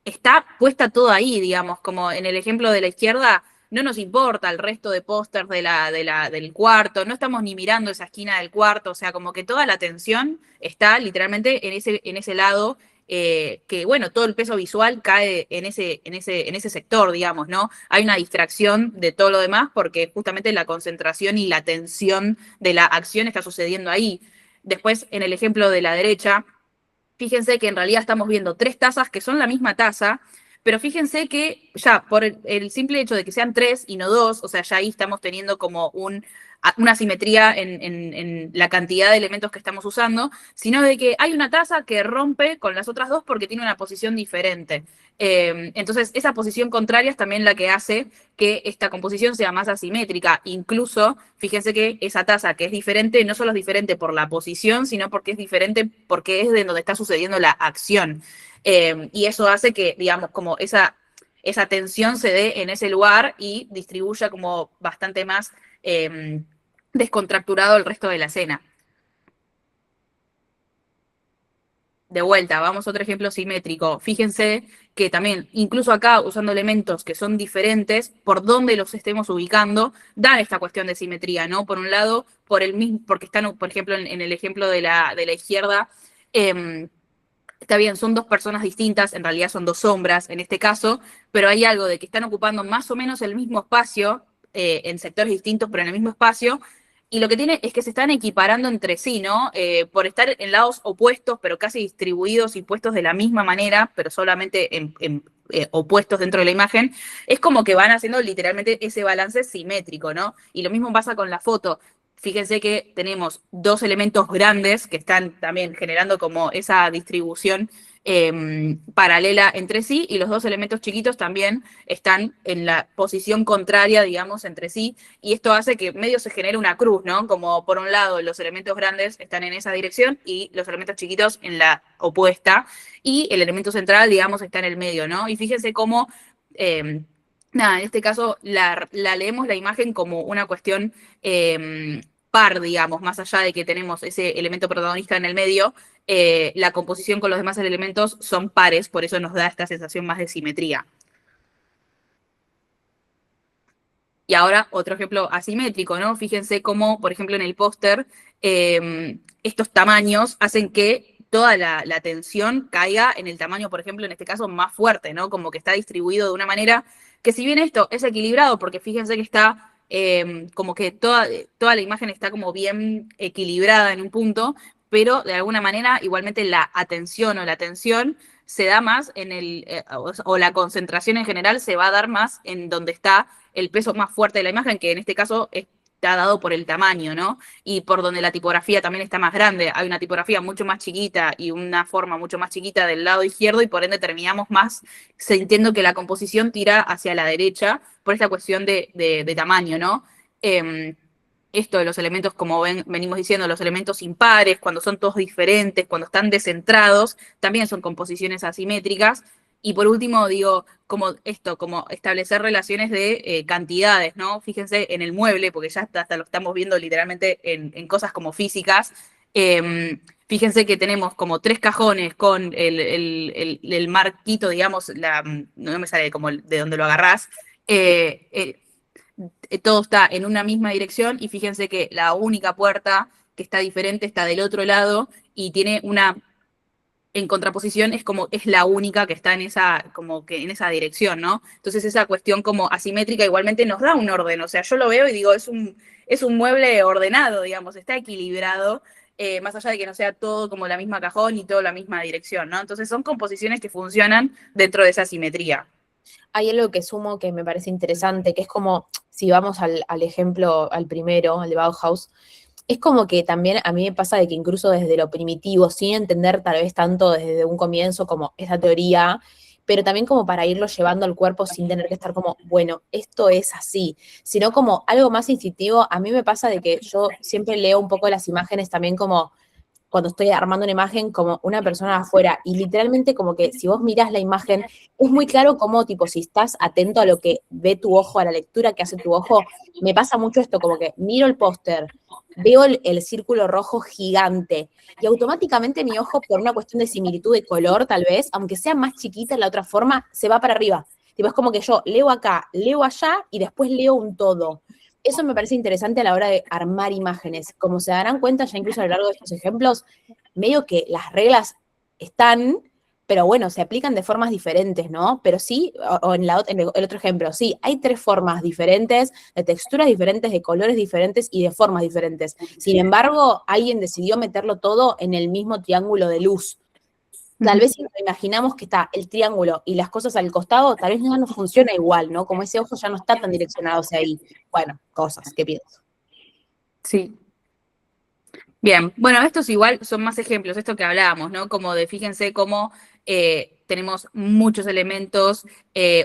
está puesta todo ahí, digamos, como en el ejemplo de la izquierda, no nos importa el resto de pósters del cuarto, no estamos ni mirando esa esquina del cuarto, o sea, como que toda la atención está literalmente en ese lado, que bueno, todo el peso visual cae en ese sector, digamos, ¿no? Hay una distracción de todo lo demás porque justamente la concentración y la atención de la acción está sucediendo ahí. Después, en el ejemplo de la derecha, fíjense que en realidad estamos viendo 3 tazas que son la misma taza, pero fíjense que ya por el simple hecho de que sean 3 y no 2, o sea, ya ahí estamos teniendo como una simetría en la cantidad de elementos que estamos usando, sino de que hay una taza que rompe con las otras 2 porque tiene una posición diferente. Entonces, esa posición contraria es también la que hace que esta composición sea más asimétrica. Incluso, fíjense que esa taza que es diferente, no solo es diferente por la posición, sino porque es diferente porque es de donde está sucediendo la acción. Y eso hace que, digamos, como esa tensión se dé en ese lugar y distribuya como bastante más descontracturado el resto de la escena. De vuelta, vamos a otro ejemplo simétrico. Fíjense que también, incluso acá, usando elementos que son diferentes, por donde los estemos ubicando, dan esta cuestión de simetría, ¿no? Por un lado, porque están, por ejemplo, en el ejemplo de la izquierda, está bien, son 2 personas distintas, en realidad son 2 sombras en este caso, pero hay algo de que están ocupando más o menos el mismo espacio, en sectores distintos, pero en el mismo espacio, y lo que tiene es que se están equiparando entre sí, ¿no? Por estar en lados opuestos, pero casi distribuidos y puestos de la misma manera, pero solamente en opuestos dentro de la imagen, es como que van haciendo literalmente ese balance simétrico, ¿no? Y lo mismo pasa con la foto. Fíjense que tenemos 2 elementos grandes que están también generando como esa distribución paralela entre sí, y los 2 elementos chiquitos también están en la posición contraria, digamos, entre sí, y esto hace que medio se genere una cruz, ¿no? Como por un lado los elementos grandes están en esa dirección y los elementos chiquitos en la opuesta, y el elemento central, digamos, está en el medio, ¿no? Y fíjense cómo... nada, en este caso la leemos la imagen como una cuestión par, digamos, más allá de que tenemos ese elemento protagonista en el medio, la composición con los demás elementos son pares, por eso nos da esta sensación más de simetría. Y ahora otro ejemplo asimétrico, ¿no? Fíjense cómo, por ejemplo, en el póster, estos tamaños hacen que toda la tensión caiga en el tamaño, por ejemplo, en este caso, más fuerte, ¿no? Como que está distribuido de una manera que, si bien esto es equilibrado, porque fíjense que está como que toda la imagen está como bien equilibrada en un punto, pero de alguna manera igualmente la atención o la tensión se da más o la concentración en general se va a dar más en donde está el peso más fuerte de la imagen, que en este caso está dado por el tamaño, ¿no? Y por donde la tipografía también está más grande. Hay una tipografía mucho más chiquita y una forma mucho más chiquita del lado izquierdo, y por ende terminamos más sintiendo que la composición tira hacia la derecha por esta cuestión de tamaño, ¿no? Esto de los elementos, como venimos diciendo, los elementos impares, cuando son todos diferentes, cuando están descentrados, también son composiciones asimétricas. Y por último, digo, como establecer relaciones de cantidades, ¿no? Fíjense en el mueble, porque ya hasta lo estamos viendo literalmente en cosas como físicas. Fíjense que tenemos como 3 cajones con el marquito, digamos, no me sale como de donde lo agarrás. Todo está en una misma dirección, y fíjense que la única puerta que está diferente está del otro lado y tiene en contraposición, es la única que está en esa dirección, ¿no? Entonces esa cuestión como asimétrica igualmente nos da un orden, o sea, yo lo veo y digo, es un mueble ordenado, digamos, está equilibrado, más allá de que no sea todo como la misma cajón y todo la misma dirección, ¿no? Entonces son composiciones que funcionan dentro de esa asimetría. Hay algo que sumo que me parece interesante, que es como, si vamos al ejemplo, al primero, al de Bauhaus, es como que también a mí me pasa de que incluso desde lo primitivo, sin entender tal vez tanto desde un comienzo como esa teoría, pero también como para irlo llevando al cuerpo sin tener que estar como, bueno, esto es así, sino como algo más instintivo. A mí me pasa de que yo siempre leo un poco las imágenes también como cuando estoy armando una imagen como una persona de afuera, y literalmente como que si vos mirás la imagen, es muy claro como tipo si estás atento a lo que ve tu ojo, a la lectura que hace tu ojo. Me pasa mucho esto, como que miro el póster, veo el círculo rojo gigante, y automáticamente mi ojo, por una cuestión de similitud de color tal vez, aunque sea más chiquita en la otra forma, se va para arriba. Tipo, es como que yo leo acá, leo allá y después leo un todo. Eso me parece interesante a la hora de armar imágenes. Como se darán cuenta ya incluso a lo largo de estos ejemplos, medio que las reglas están, pero bueno, se aplican de formas diferentes, ¿no? Pero sí, o en el otro ejemplo, sí, hay 3 formas diferentes, de texturas diferentes, de colores diferentes y de formas diferentes. Sin embargo, alguien decidió meterlo todo en el mismo triángulo de luz. Tal vez si nos imaginamos que está el triángulo y las cosas al costado, tal vez ya no funciona igual, ¿no? Como ese ojo ya no está tan direccionado hacia ahí. Bueno, cosas, ¿qué pienso? Sí. Bien, bueno, estos igual son más ejemplos, esto que hablábamos, ¿no? Como de fíjense cómo tenemos muchos elementos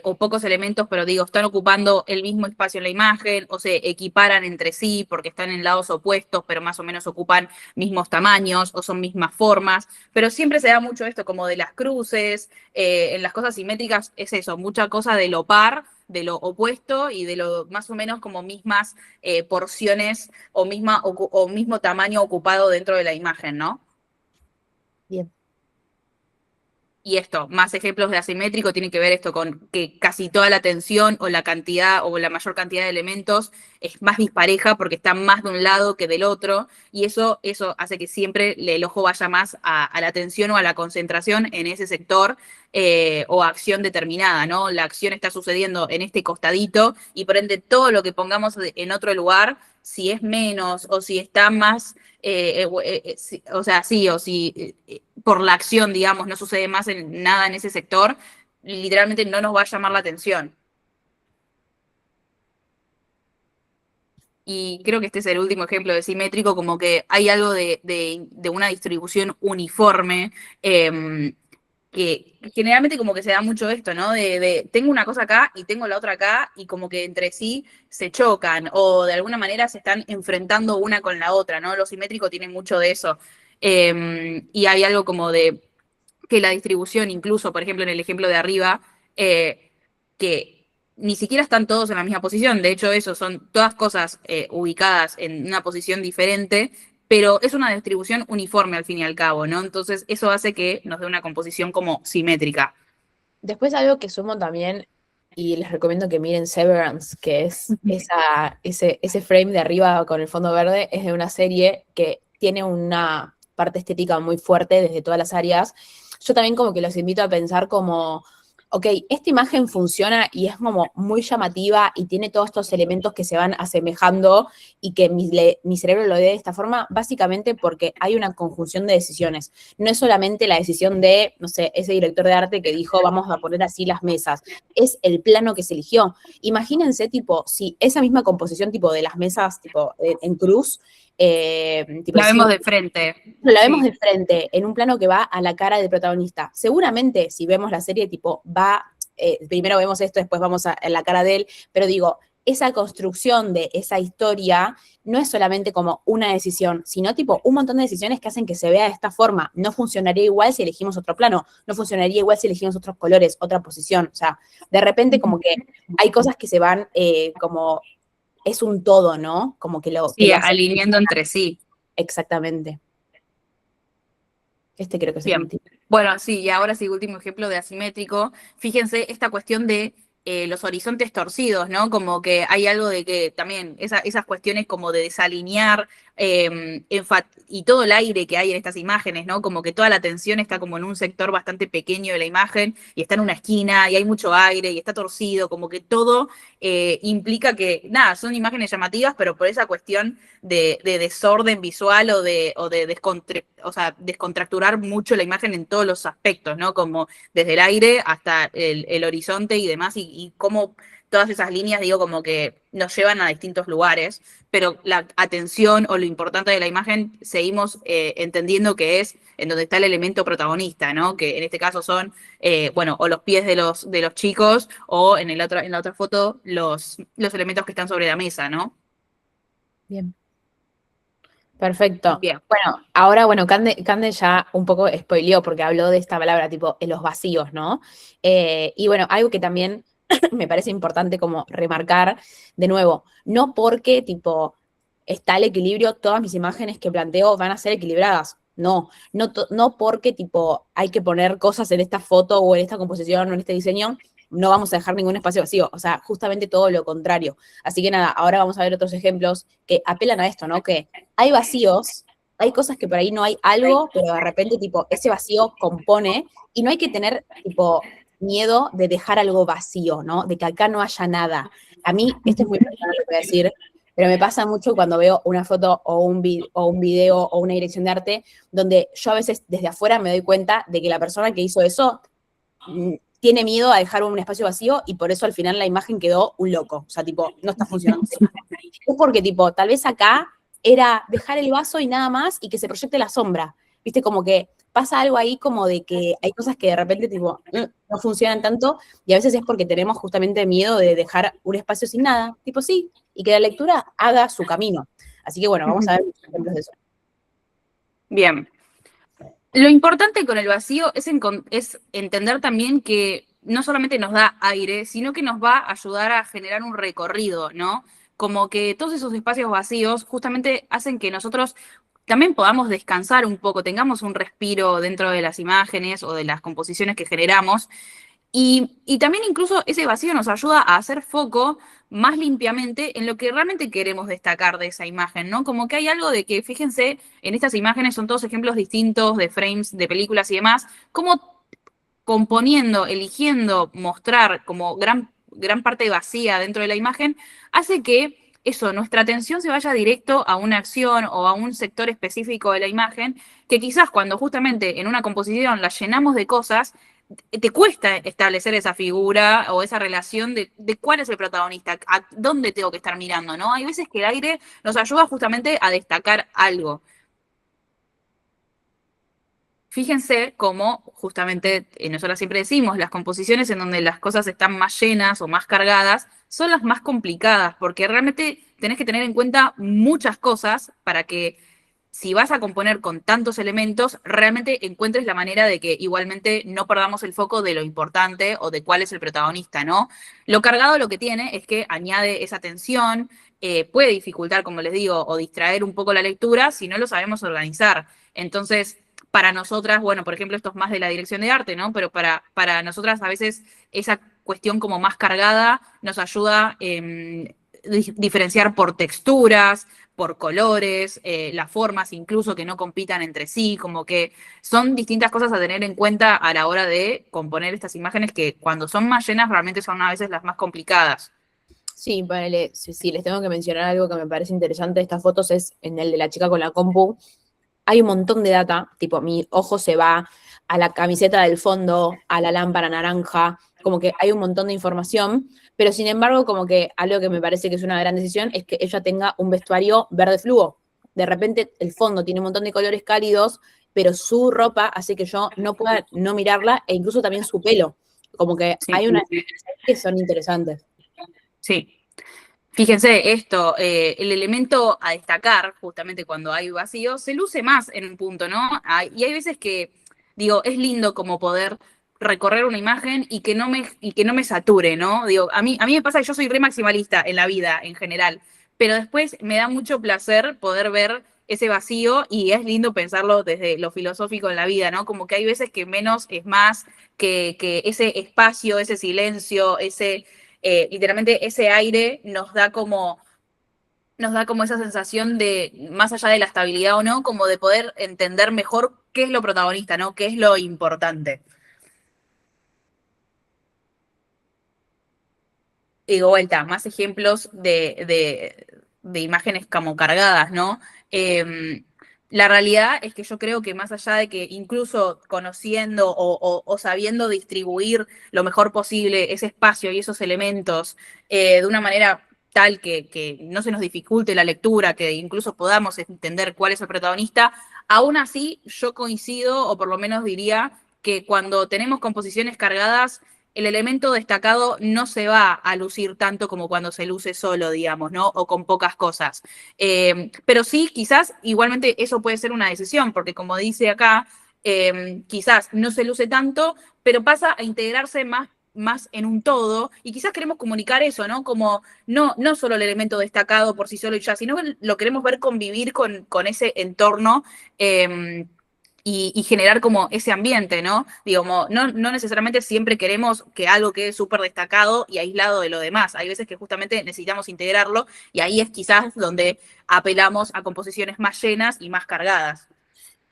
o pocos elementos, pero digo, están ocupando el mismo espacio en la imagen o se equiparan entre sí porque están en lados opuestos, pero más o menos ocupan mismos tamaños o son mismas formas, pero siempre se da mucho esto como de las cruces, en las cosas simétricas es eso, mucha cosa de lo par, de lo opuesto y de lo más o menos como mismas porciones o mismo tamaño ocupado dentro de la imagen, ¿no? Bien. Y esto, más ejemplos de asimétrico, tiene que ver esto con que casi toda la tensión o la cantidad o la mayor cantidad de elementos es más dispareja porque está más de un lado que del otro, y eso hace que siempre el ojo vaya más a la tensión o a la concentración en ese sector o acción determinada, ¿no? La acción está sucediendo en este costadito y por ende todo lo que pongamos en otro lugar, si es menos o si está más, o sea, sí, o si por la acción, digamos, no sucede más nada en ese sector, literalmente no nos va a llamar la atención. Y creo que este es el último ejemplo de simétrico, como que hay algo de una distribución uniforme, que generalmente como que se da mucho esto, ¿no? Tengo una cosa acá y tengo la otra acá y como que entre sí se chocan o de alguna manera se están enfrentando una con la otra, ¿no? Lo simétrico tiene mucho de eso. Y hay algo como de que la distribución, incluso, por ejemplo, en el ejemplo de arriba, que ni siquiera están todos en la misma posición. De hecho, eso son todas cosas ubicadas en una posición diferente, pero es una distribución uniforme al fin y al cabo, ¿no? Entonces, eso hace que nos dé una composición como simétrica. Después algo que sumo también, y les recomiendo que miren Severance, que es ese frame de arriba con el fondo verde, es de una serie que tiene una parte estética muy fuerte desde todas las áreas. Yo también como que los invito a pensar como, ok, esta imagen funciona y es como muy llamativa y tiene todos estos elementos que se van asemejando y que mi cerebro lo ve de esta forma, básicamente porque hay una conjunción de decisiones. No es solamente la decisión de, no sé, ese director de arte que dijo, vamos a poner así las mesas, es el plano que se eligió. Imagínense, tipo, si esa misma composición, tipo, de las mesas, tipo, en cruz, tipo, La vemos de frente. la vemos Sí. de frente, en un plano que va a la cara del protagonista. Seguramente, si vemos la serie, tipo, primero vemos esto, después vamos a la cara de él, pero digo, esa construcción de esa historia no es solamente como una decisión, sino tipo un montón de decisiones que hacen que se vea de esta forma. No funcionaría igual si elegimos otro plano, no funcionaría igual si elegimos otros colores, otra posición. O sea, de repente como que hay cosas que se van como, es un todo, ¿no? Como que Sí, lo hace alineando entre sí. exactamente. Este creo que es el Bien. último. Bueno, sí, y ahora sí, último ejemplo de asimétrico. Fíjense esta cuestión de los horizontes torcidos, ¿no? Como que hay algo de que también esas cuestiones como de desalinear y todo el aire que hay en estas imágenes, ¿no? Como que toda la atención está como en un sector bastante pequeño de la imagen y está en una esquina y hay mucho aire y está torcido, como que todo implica que, nada, son imágenes llamativas, pero por esa cuestión de desorden visual o de descontracturar mucho la imagen en todos los aspectos, ¿no? Como desde el aire hasta el horizonte y demás, y cómo todas esas líneas, digo, como que nos llevan a distintos lugares, pero la atención o lo importante de la imagen seguimos entendiendo que es en donde está el elemento protagonista, ¿no? Que en este caso son, bueno, o los pies de los chicos, o en la otra foto, los elementos que están sobre la mesa, ¿no? Bien. Perfecto. Bien. Bueno, ahora, bueno, Cande ya un poco spoileó porque habló de esta palabra, tipo, en los vacíos, ¿no? Y bueno, algo que también me parece importante como remarcar, de nuevo, no porque, tipo, está el equilibrio, todas mis imágenes que planteo van a ser equilibradas. No porque, tipo, hay que poner cosas en esta foto o en esta composición o en este diseño, no vamos a dejar ningún espacio vacío. O sea, justamente todo lo contrario. Así que nada, ahora vamos a ver otros ejemplos que apelan a esto, ¿no? Que hay vacíos, hay cosas que por ahí no hay algo, pero de repente, tipo, ese vacío compone y no hay que tener, tipo, miedo de dejar algo vacío, ¿no? De que acá no haya nada. A mí, esto es muy personal lo que voy a decir, pero me pasa mucho cuando veo una foto o un video o una dirección de arte, donde yo a veces desde afuera me doy cuenta de que la persona que hizo eso tiene miedo a dejar un espacio vacío y por eso al final la imagen quedó un loco. O sea, tipo, no está funcionando. Es porque, tipo, tal vez acá era dejar el vaso y nada más y que se proyecte la sombra. Viste, como que pasa algo ahí como de que hay cosas que de repente, tipo, no funcionan tanto y a veces es porque tenemos justamente miedo de dejar un espacio sin nada. Tipo, sí, y que la lectura haga su camino. Así que, bueno, vamos a ver muchos ejemplos de eso. Bien. Lo importante con el vacío es entender también que no solamente nos da aire, sino que nos va a ayudar a generar un recorrido, ¿no? Como que todos esos espacios vacíos justamente hacen que nosotros también podamos descansar un poco, tengamos un respiro dentro de las imágenes o de las composiciones que generamos. Y también incluso ese vacío nos ayuda a hacer foco más limpiamente en lo que realmente queremos destacar de esa imagen, ¿no? Como que hay algo de que, fíjense, en estas imágenes son todos ejemplos distintos de frames, de películas y demás, como componiendo, eligiendo mostrar como gran parte vacía dentro de la imagen, hace que eso, nuestra atención se vaya directo a una acción o a un sector específico de la imagen, que quizás cuando justamente en una composición la llenamos de cosas, te cuesta establecer esa figura o esa relación de cuál es el protagonista, a dónde tengo que estar mirando, ¿no? Hay veces que el aire nos ayuda justamente a destacar algo. Fíjense cómo, justamente, nosotros siempre decimos, las composiciones en donde las cosas están más llenas o más cargadas son las más complicadas, porque realmente tenés que tener en cuenta muchas cosas para que si vas a componer con tantos elementos, realmente encuentres la manera de que igualmente no perdamos el foco de lo importante o de cuál es el protagonista, ¿no? Lo cargado lo que tiene es que añade esa tensión, puede dificultar, como les digo, o distraer un poco la lectura si no lo sabemos organizar. Entonces, para nosotras, bueno, por ejemplo, esto es más de la dirección de arte, ¿no? Pero para nosotras a veces esa cuestión como más cargada nos ayuda diferenciar por texturas, por colores, las formas incluso que no compitan entre sí, como que son distintas cosas a tener en cuenta a la hora de componer estas imágenes que cuando son más llenas realmente son a veces las más complicadas. Sí, ponele, sí, les tengo que mencionar algo que me parece interesante de estas fotos, es en el de la chica con la compu. Hay un montón de data, tipo mi ojo se va a la camiseta del fondo, a la lámpara naranja, como que hay un montón de información, pero sin embargo como que algo que me parece que es una gran decisión es que ella tenga un vestuario verde fluo. De repente el fondo tiene un montón de colores cálidos, pero su ropa hace que yo no pueda no mirarla e incluso también su pelo. Como que Sí, hay unas que son interesantes. sí. Fíjense esto, el elemento a destacar, justamente cuando hay vacío, se luce más en un punto, ¿no? Y hay veces que, digo, es lindo como poder recorrer una imagen y que no me sature, ¿no? Digo, a mí me pasa que yo soy re maximalista en la vida en general, pero después me da mucho placer poder ver ese vacío y es lindo pensarlo desde lo filosófico en la vida, ¿no? Como que hay veces que menos es más, que ese espacio, ese silencio, literalmente ese aire nos da como esa sensación de, más allá de la estabilidad o no, como de poder entender mejor qué es lo protagonista, ¿no? Qué es lo importante. Digo, vuelta, más ejemplos de imágenes como cargadas, ¿no? La realidad es que yo creo que más allá de que incluso conociendo o sabiendo distribuir lo mejor posible ese espacio y esos elementos de una manera tal que no se nos dificulte la lectura, que incluso podamos entender cuál es el protagonista, aún así yo coincido, o por lo menos diría, que cuando tenemos composiciones cargadas, el elemento destacado no se va a lucir tanto como cuando se luce solo, digamos, ¿no? O con pocas cosas. Pero sí, quizás igualmente eso puede ser una decisión, porque como dice acá, quizás no se luce tanto, pero pasa a integrarse más en un todo, y quizás queremos comunicar eso, ¿no? Como no solo el elemento destacado por sí solo y ya, sino que lo queremos ver convivir con ese entorno. Y generar como ese ambiente, ¿no? Digo, no necesariamente siempre queremos que algo quede súper destacado y aislado de lo demás. Hay veces que justamente necesitamos integrarlo y ahí es quizás donde apelamos a composiciones más llenas y más cargadas.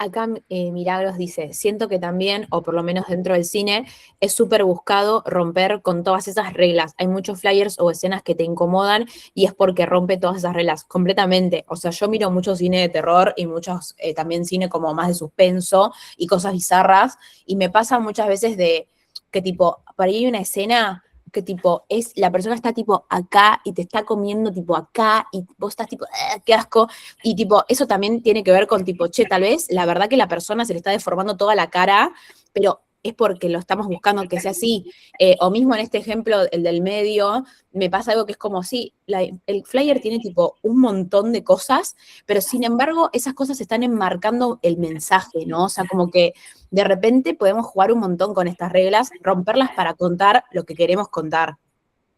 Acá Milagros dice, siento que también, o por lo menos dentro del cine, es súper buscado romper con todas esas reglas. Hay muchos flyers o escenas que te incomodan y es porque rompe todas esas reglas completamente. O sea, yo miro mucho cine de terror y muchos también cine como más de suspenso y cosas bizarras y me pasa muchas veces de que tipo, por ahí hay una escena que tipo, la persona está tipo acá y te está comiendo tipo acá y vos estás tipo, qué asco. Y tipo, eso también tiene que ver con tipo, che, tal vez la verdad que la persona se le está deformando toda la cara, pero es porque lo estamos buscando que sea así. O mismo en este ejemplo, el del medio, me pasa algo que es como, sí, el flyer tiene tipo un montón de cosas, pero sin embargo esas cosas están enmarcando el mensaje, ¿no? O sea, como que de repente podemos jugar un montón con estas reglas, romperlas para contar lo que queremos contar.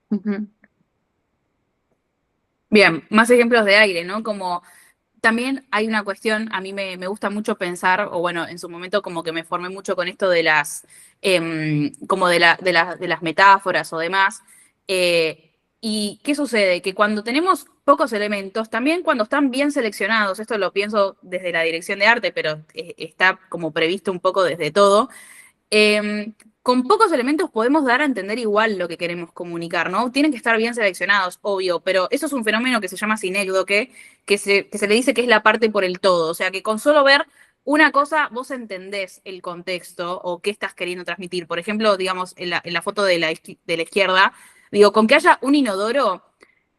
Ujú. Bien, más ejemplos de aire, ¿no? Como también hay una cuestión, a mí me gusta mucho pensar, o bueno, en su momento como que me formé mucho con esto de las, como de las metáforas o demás. ¿Y qué sucede? Que cuando tenemos pocos elementos, también cuando están bien seleccionados, esto lo pienso desde la dirección de arte, pero está como previsto un poco desde todo, con pocos elementos podemos dar a entender igual lo que queremos comunicar, ¿no? Tienen que estar bien seleccionados, obvio, pero eso es un fenómeno que se llama sinécdoque, que se le dice que es la parte por el todo, o sea que con solo ver una cosa vos entendés el contexto o qué estás queriendo transmitir. Por ejemplo, digamos, en la foto de la izquierda, digo, con que haya un inodoro,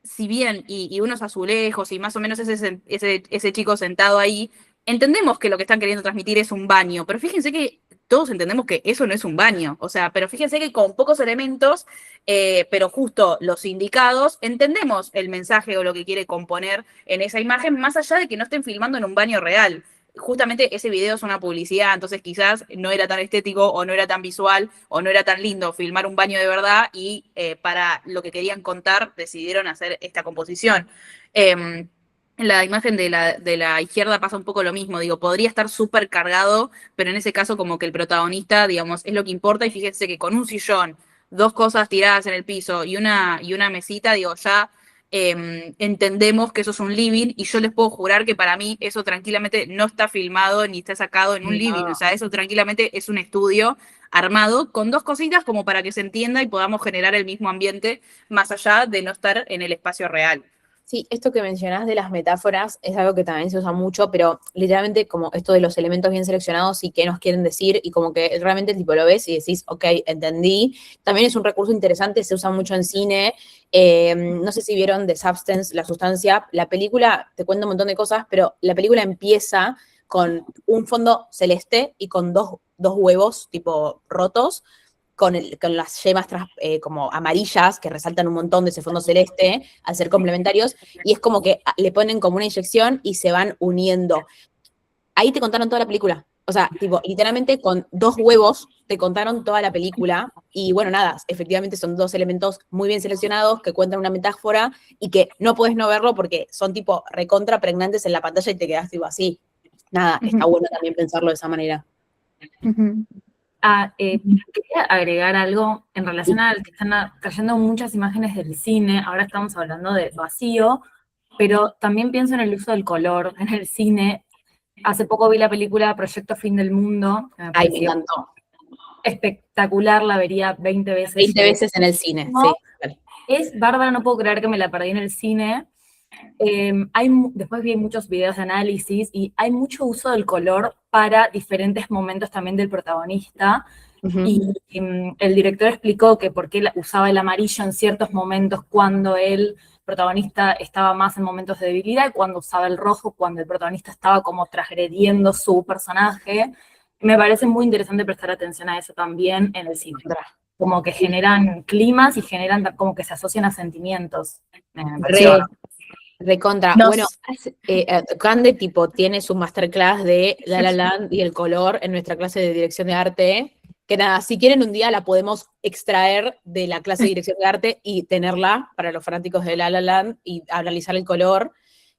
si bien y unos azulejos y más o menos ese chico sentado ahí, entendemos que lo que están queriendo transmitir es un baño, pero fíjense que todos entendemos que eso no es un baño, o sea, pero fíjense que con pocos elementos, pero justo los indicados, entendemos el mensaje o lo que quiere componer en esa imagen, más allá de que no estén filmando en un baño real. Justamente ese video es una publicidad, entonces quizás no era tan estético o no era tan visual o no era tan lindo filmar un baño de verdad y para lo que querían contar decidieron hacer esta composición. En la imagen de la izquierda pasa un poco lo mismo, digo, podría estar súper cargado, pero en ese caso como que el protagonista, digamos, es lo que importa y fíjense que con un sillón, dos cosas tiradas en el piso y una mesita, digo, ya entendemos que eso es un living y yo les puedo jurar que para mí eso tranquilamente no está filmado ni está sacado en un living, o No. sea, eso tranquilamente es un estudio armado con dos cositas como para que se entienda y podamos generar el mismo ambiente más allá de no estar en el espacio real. Sí, esto que mencionás de las metáforas es algo que también se usa mucho, pero literalmente como esto de los elementos bien seleccionados y qué nos quieren decir y como que realmente tipo lo ves y decís, ok, entendí. También es un recurso interesante, se usa mucho en cine. No sé si vieron The Substance, La Sustancia. La película te cuenta un montón de cosas, pero la película empieza con un fondo celeste y con dos huevos tipo rotos con las yemas como amarillas que resaltan un montón de ese fondo celeste al ser complementarios, y es como que le ponen como una inyección y se van uniendo. Ahí te contaron toda la película. O sea, tipo, literalmente con dos huevos te contaron toda la película. Y bueno, nada, efectivamente son dos elementos muy bien seleccionados que cuentan una metáfora y que no puedes no verlo porque son tipo recontra pregnantes en la pantalla y te quedas tipo así. Nada, está bueno también pensarlo de esa manera. Quería agregar algo en relación al que están trayendo muchas imágenes del cine. Ahora estamos hablando de vacío, pero también pienso en el uso del color en el cine. Hace poco vi la película Proyecto Fin del Mundo, que me Ay, me pareció encantó. espectacular, la vería 20 veces. 20 veces en el cine, No, sí. Vale. es bárbara, no puedo creer que me la perdí en el cine. Después vi muchos videos de análisis y hay mucho uso del color para diferentes momentos también del protagonista. Y el director explicó que por qué usaba el amarillo en ciertos momentos cuando el protagonista estaba más en momentos de debilidad y cuando usaba el rojo cuando el protagonista estaba como transgrediendo su personaje. Me parece muy interesante prestar atención a eso también en el cine. Como que generan climas y generan como que se asocian a sentimientos. Recontra. Bueno, Cande tipo tiene su masterclass de La La Land y el color en nuestra clase de dirección de arte. Que nada, si quieren un día la podemos extraer de la clase de dirección de arte y tenerla para los fanáticos de La La Land y analizar el color.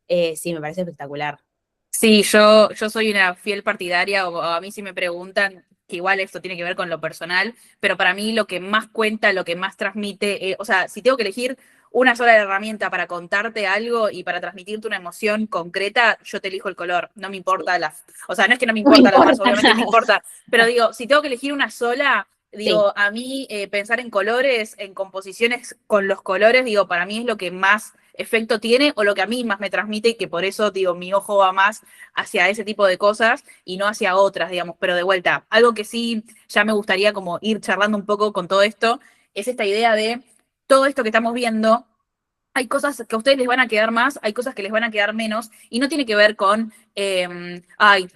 Sí, me parece espectacular. Sí, yo soy una fiel partidaria, o a mí si me preguntan, que igual esto tiene que ver con lo personal, pero para mí lo que más cuenta, lo que más transmite, o sea, si tengo que elegir una sola herramienta para contarte algo y para transmitirte una emoción concreta, yo te elijo el color, no me importa o sea, no es que no me importa lo demás, obviamente me importa, pero digo, si tengo que elegir una sola, digo, a mí pensar en colores, en composiciones con los colores, digo, para mí es lo que más efecto tiene o lo que a mí más me transmite y que por eso, digo, mi ojo va más hacia ese tipo de cosas y no hacia otras, digamos, pero de vuelta, algo que sí ya me gustaría como ir charlando un poco con todo esto, es esta idea de todo esto que estamos viendo. Hay cosas que a ustedes les van a quedar más, hay cosas que les van a quedar menos, y no tiene que ver con,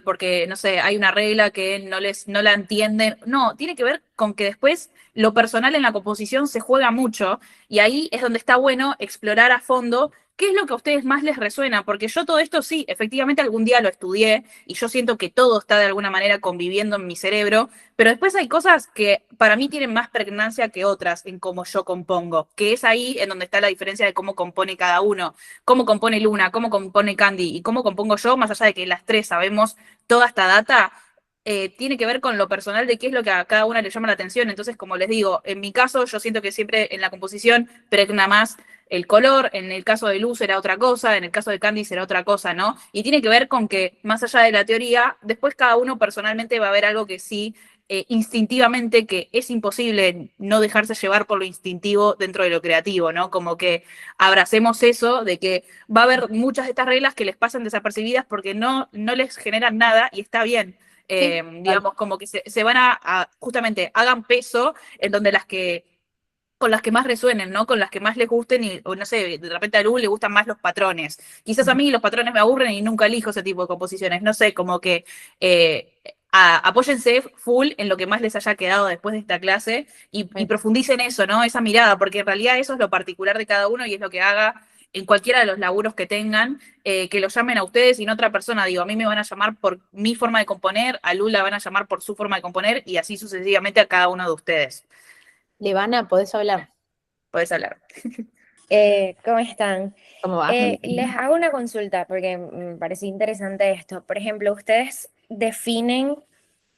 porque, no sé, hay una regla que no la entienden. No, tiene que ver con que después lo personal en la composición se juega mucho, y ahí es donde está bueno explorar a fondo qué es lo que a ustedes más les resuena, porque yo todo esto sí, efectivamente algún día lo estudié, y yo siento que todo está de alguna manera conviviendo en mi cerebro, pero después hay cosas que para mí tienen más pregnancia que otras en cómo yo compongo, que es ahí en donde está la diferencia de cómo compone cada uno, cómo compone Luna, cómo compone Candy y cómo compongo yo, más allá de que las tres sabemos toda esta data, tiene que ver con lo personal de qué es lo que a cada una le llama la atención. Entonces, como les digo, en mi caso yo siento que siempre en la composición pregna más el color, en el caso de Luz será otra cosa, en el caso de Candy será otra cosa, ¿no? Y tiene que ver con que, más allá de la teoría, después cada uno personalmente va a ver algo que sí instintivamente, que es imposible no dejarse llevar por lo instintivo dentro de lo creativo, ¿no? Como que abracemos eso de que va a haber muchas de estas reglas que les pasan desapercibidas porque no les generan nada y está bien. Digamos, como que se van justamente hagan peso en donde con las que más resuenen, ¿no? Con las que más les gusten o no sé, de repente a Lu le gustan más los patrones. Quizás a mí los patrones me aburren y nunca elijo ese tipo de composiciones. No sé, como que apóyense full en lo que más les haya quedado después de esta clase y profundicen eso, ¿no? Esa mirada, porque en realidad eso es lo particular de cada uno y es lo que haga en cualquiera de los laburos que tengan, que los llamen a ustedes y no a otra persona. Digo, a mí me van a llamar por mi forma de componer, a Lu la van a llamar por su forma de componer y así sucesivamente a cada uno de ustedes. Levana, ¿podés hablar? Podés hablar. ¿Cómo están? ¿Cómo va? Les hago una consulta porque me pareció interesante esto. Por ejemplo, ¿ustedes definen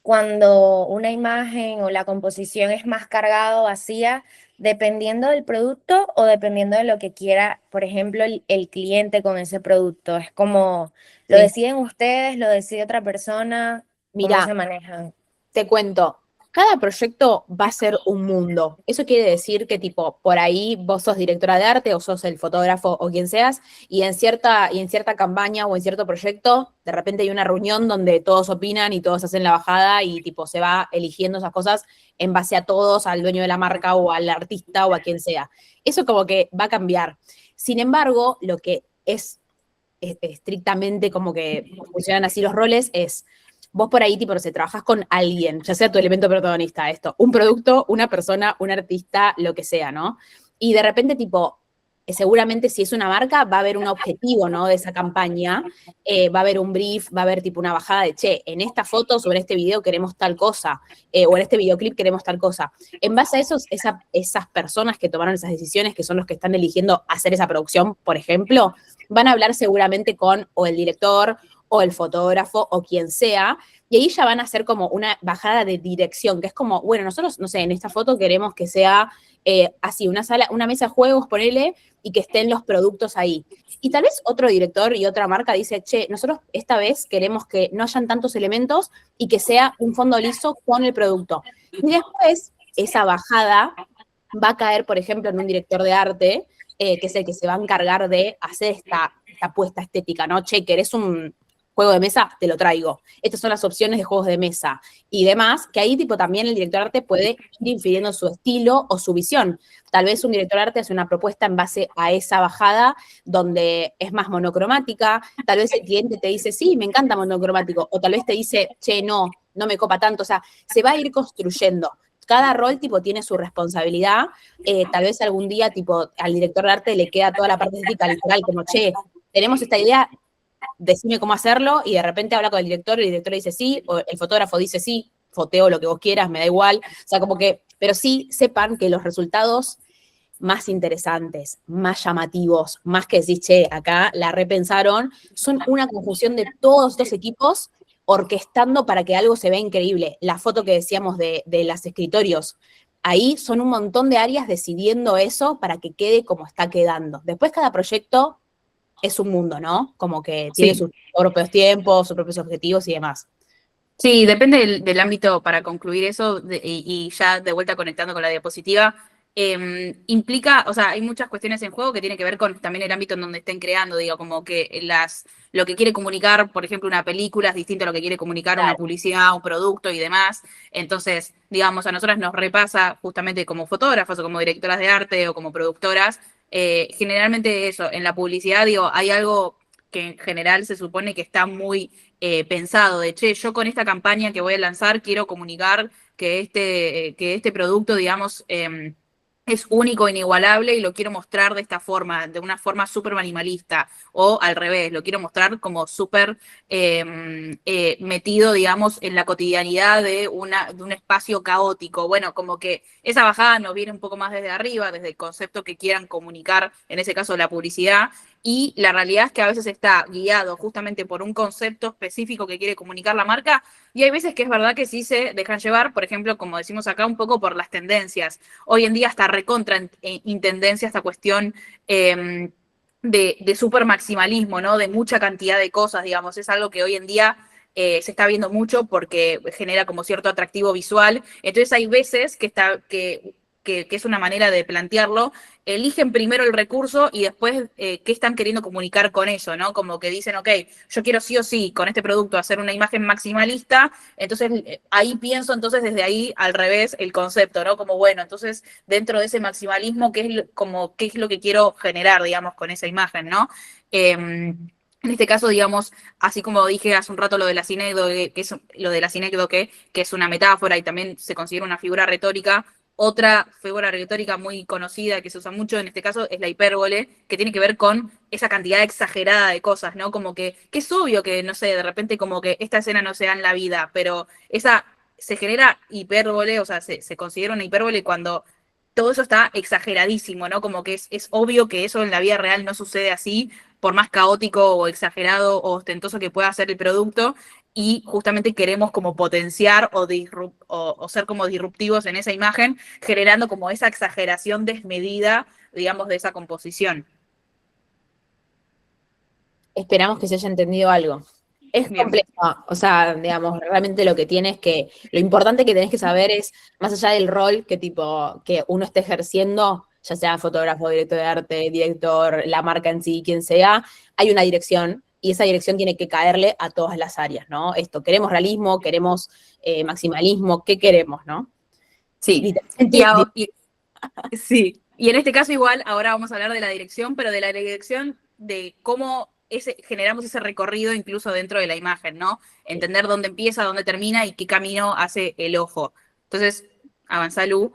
cuando una imagen o la composición es más cargada o vacía dependiendo del producto o dependiendo de lo que quiera, por ejemplo, el cliente con ese producto? Es como, ¿lo Sí. deciden ustedes, lo decide otra persona? ¿Cómo Mirá, se manejan? te cuento, cada proyecto va a ser un mundo. Eso quiere decir que, tipo, por ahí vos sos directora de arte o sos el fotógrafo o quien seas, y en cierta campaña o en cierto proyecto, de repente hay una reunión donde todos opinan y todos hacen la bajada y, tipo, se va eligiendo esas cosas en base a todos, al dueño de la marca o al artista o a quien sea. Eso como que va a cambiar. Sin embargo, lo que es estrictamente como que funcionan así los roles es vos por ahí, tipo, no sé, trabajás con alguien, ya sea tu elemento protagonista, un producto, una persona, un artista, lo que sea, ¿no? Y de repente, tipo, seguramente si es una marca, va a haber un objetivo, ¿no? De esa campaña, va a haber un brief, va a haber, tipo, una bajada de, che, en esta foto sobre este video queremos tal cosa, o en este videoclip queremos tal cosa. En base a esas personas que tomaron esas decisiones, que son los que están eligiendo hacer esa producción, por ejemplo, van a hablar seguramente con o el director o el fotógrafo o quien sea, y ahí ya van a hacer como una bajada de dirección, que es como, bueno, nosotros, no sé, en esta foto queremos que sea así, una mesa de juegos, ponele, y que estén los productos ahí. Y tal vez otro director y otra marca dice, che, nosotros esta vez queremos que no hayan tantos elementos y que sea un fondo liso con el producto. Y después, esa bajada va a caer, por ejemplo, en un director de arte, que es el que se va a encargar de hacer esta apuesta estética, ¿no? Che, ¿querés un juego de mesa? Te lo traigo. Estas son las opciones de juegos de mesa y demás, que ahí tipo también el director de arte puede ir infiriendo su estilo o su visión. Tal vez un director de arte hace una propuesta en base a esa bajada donde es más monocromática, tal vez el cliente te dice, sí, me encanta monocromático, o tal vez te dice, che, no me copa tanto, o sea, se va a ir construyendo. Cada rol, tipo, tiene su responsabilidad. Tal vez algún día, tipo, al director de arte le queda toda la parte estética literal, como, che, tenemos esta idea, decime cómo hacerlo, y de repente habla con el director, y el director dice sí, o el fotógrafo dice sí, foteo lo que vos quieras, me da igual. O sea, como que, pero sí sepan que los resultados más interesantes, más llamativos, más que decís, che, acá la repensaron, son una conjunción de todos estos equipos orquestando para que algo se vea increíble. La foto que decíamos de los escritorios, ahí son un montón de áreas decidiendo eso para que quede como está quedando. Después cada proyecto es un mundo, ¿no? Como que tiene Sí. sus propios tiempos, sus propios objetivos y demás. Sí, depende del ámbito para concluir eso y ya de vuelta conectando con la diapositiva. Implica, o sea, hay muchas cuestiones en juego que tienen que ver con también el ámbito en donde estén creando, digo, como que lo que quiere comunicar, por ejemplo, una película es distinto a lo que quiere comunicar una Claro. publicidad, un producto y demás. Entonces, digamos, a nosotras nos repasa justamente como fotógrafas o como directoras de arte o como productoras, generalmente eso, en la publicidad, digo, hay algo que en general se supone que está muy pensado de, che, yo con esta campaña que voy a lanzar quiero comunicar que este producto, digamos, es único, inigualable y lo quiero mostrar de esta forma, de una forma súper minimalista, o al revés, lo quiero mostrar como súper metido, digamos, en la cotidianidad de un espacio caótico. Bueno, como que esa bajada nos viene un poco más desde arriba, desde el concepto que quieran comunicar, en ese caso la publicidad, y la realidad es que a veces está guiado justamente por un concepto específico que quiere comunicar la marca, y hay veces que es verdad que sí se dejan llevar, por ejemplo, como decimos acá, un poco por las tendencias. Hoy en día está recontra en tendencia esta cuestión de súper maximalismo, ¿no? De mucha cantidad de cosas, digamos. Es algo que hoy en día se está viendo mucho porque genera como cierto atractivo visual. Entonces hay veces que es una manera de plantearlo, eligen primero el recurso y después qué están queriendo comunicar con eso, ¿no? Como que dicen, ok, yo quiero sí o sí con este producto hacer una imagen maximalista, entonces ahí pienso entonces desde ahí al revés el concepto, ¿no? Como bueno, entonces dentro de ese maximalismo, ¿qué es lo que quiero generar, digamos, con esa imagen, ¿no? En este caso, digamos, así como dije hace un rato lo de la sinécdoque, que es lo de la sinécdoque, que es una metáfora y también se considera una figura retórica. Otra figura retórica muy conocida que se usa mucho en este caso es la hipérbole, que tiene que ver con esa cantidad exagerada de cosas, ¿no? Como que es obvio que, no sé, de repente como que esta escena no se da en la vida, pero esa se genera hipérbole, o sea, se considera una hipérbole cuando todo eso está exageradísimo, ¿no? Como que es obvio que eso en la vida real no sucede así, por más caótico o exagerado o ostentoso que pueda ser el producto, y justamente queremos como potenciar o ser como disruptivos en esa imagen, generando como esa exageración desmedida, digamos, de esa composición. Esperamos que se haya entendido algo. Es Bien. complejo, o sea, digamos, realmente lo que tienes que, lo importante que tenés que saber es, más allá del rol que uno esté ejerciendo, ya sea fotógrafo, director de arte, director, la marca en sí, quien sea, hay una dirección, y esa dirección tiene que caerle a todas las áreas, ¿no? Esto, queremos realismo, queremos maximalismo, ¿qué queremos, no? Sí. Literalmente, Sí, y en este caso igual, ahora vamos a hablar de la dirección, pero de la dirección de cómo generamos ese recorrido incluso dentro de la imagen, ¿no? Entender dónde empieza, dónde termina y qué camino hace el ojo. Entonces, avanza Lu.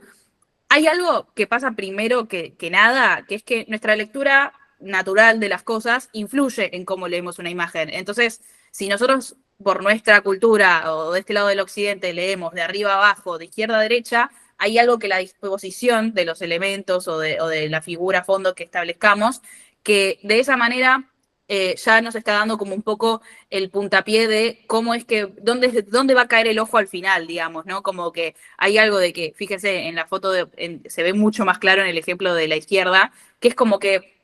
Hay algo que pasa primero que nada, que es que nuestra lectura natural de las cosas influye en cómo leemos una imagen. Entonces, si nosotros por nuestra cultura o de este lado del occidente leemos de arriba a abajo, de izquierda a derecha, hay algo que la disposición de los elementos o de la figura a fondo que establezcamos, que de esa manera ya nos está dando como un poco el puntapié de cómo es que, dónde va a caer el ojo al final, digamos, ¿no? Como que hay algo de que, fíjense, en la foto se ve mucho más claro en el ejemplo de la izquierda, que es como que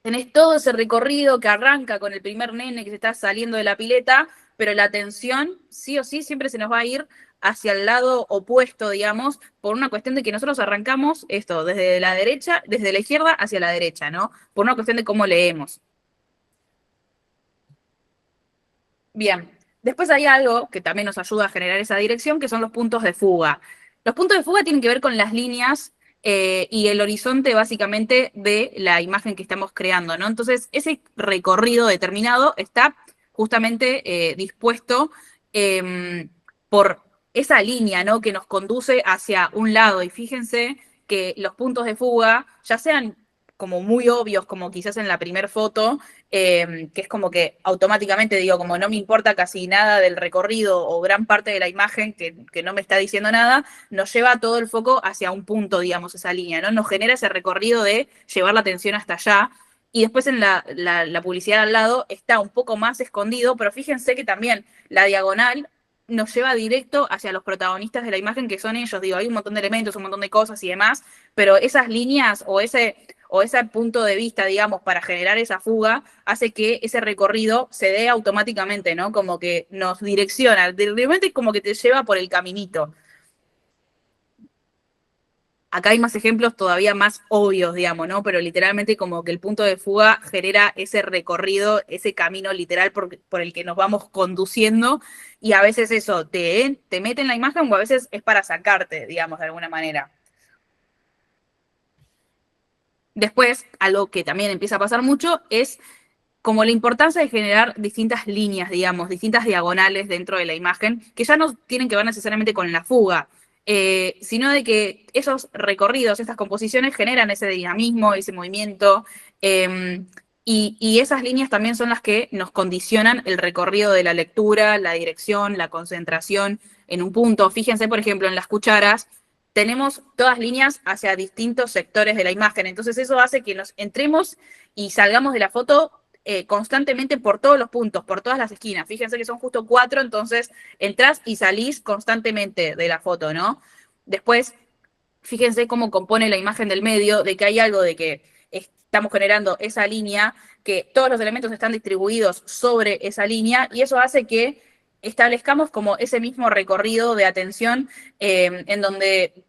tenés todo ese recorrido que arranca con el primer nene que se está saliendo de la pileta, pero la atención, sí o sí, siempre se nos va a ir hacia el lado opuesto, digamos, por una cuestión de que nosotros arrancamos esto desde la derecha, desde la izquierda hacia la derecha, ¿no? Por una cuestión de cómo leemos. Bien, después hay algo que también nos ayuda a generar esa dirección, que son los puntos de fuga. Los puntos de fuga tienen que ver con las líneas y el horizonte básicamente de la imagen que estamos creando, ¿no? Entonces, ese recorrido determinado está justamente dispuesto por esa línea, ¿no? Que nos conduce hacia un lado. Y fíjense que los puntos de fuga, ya sean como muy obvios, como quizás en la primera foto, que es como que automáticamente digo, como no me importa casi nada del recorrido o gran parte de la imagen que no me está diciendo nada, nos lleva todo el foco hacia un punto, digamos, esa línea, ¿no? Nos genera ese recorrido de llevar la atención hasta allá. Y después en la publicidad al lado está un poco más escondido, pero fíjense que también la diagonal nos lleva directo hacia los protagonistas de la imagen, que son ellos. Digo, hay un montón de elementos, un montón de cosas y demás, pero esas líneas o ese punto de vista, digamos, para generar esa fuga, hace que ese recorrido se dé automáticamente, ¿no? Como que nos direcciona, de repente como que te lleva por el caminito. Acá hay más ejemplos todavía más obvios, digamos, ¿no? Pero literalmente como que el punto de fuga genera ese recorrido, ese camino literal por el que nos vamos conduciendo, y a veces eso te mete en la imagen o a veces es para sacarte, digamos, de alguna manera. Después, algo que también empieza a pasar mucho es como la importancia de generar distintas líneas, digamos, distintas diagonales dentro de la imagen, que ya no tienen que ver necesariamente con la fuga, sino de que esos recorridos, estas composiciones generan ese dinamismo, ese movimiento, y esas líneas también son las que nos condicionan el recorrido de la lectura, la dirección, la concentración en un punto. Fíjense, por ejemplo, en las cucharas, tenemos todas líneas hacia distintos sectores de la imagen, entonces eso hace que nos entremos y salgamos de la foto constantemente por todos los puntos, por todas las esquinas. Fíjense que son justo 4, entonces entrás y salís constantemente de la foto, ¿no? Después, fíjense cómo compone la imagen del medio, de que hay algo de que estamos generando esa línea, que todos los elementos están distribuidos sobre esa línea, y eso hace que establezcamos como ese mismo recorrido de atención en donde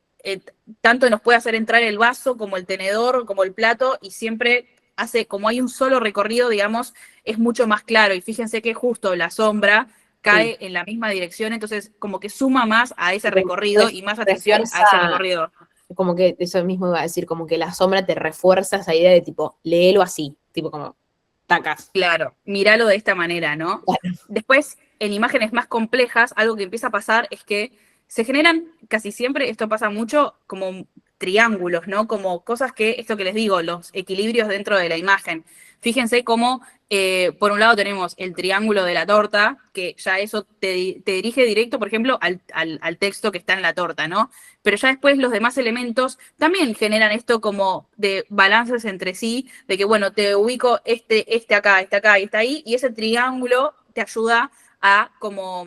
tanto nos puede hacer entrar el vaso como el tenedor, como el plato, y siempre hace, como hay un solo recorrido, digamos, es mucho más claro. Y fíjense que justo la sombra cae en la misma dirección, entonces como que suma más a ese recorrido y más atención a ese recorrido. Como que eso mismo iba a decir, como que la sombra te refuerza esa idea de tipo, léelo así, tipo como, tacas. Claro, míralo de esta manera, ¿no? Claro. Después, en imágenes más complejas, algo que empieza a pasar es que se generan casi siempre, esto pasa mucho, como triángulos, ¿no? Como cosas que, esto que les digo, los equilibrios dentro de la imagen. Fíjense cómo, por un lado tenemos el triángulo de la torta, que ya eso te dirige directo, por ejemplo, al texto que está en la torta, ¿no? Pero ya después los demás elementos también generan esto como de balances entre sí, de que, bueno, te ubico este acá y está ahí, y ese triángulo te ayuda a como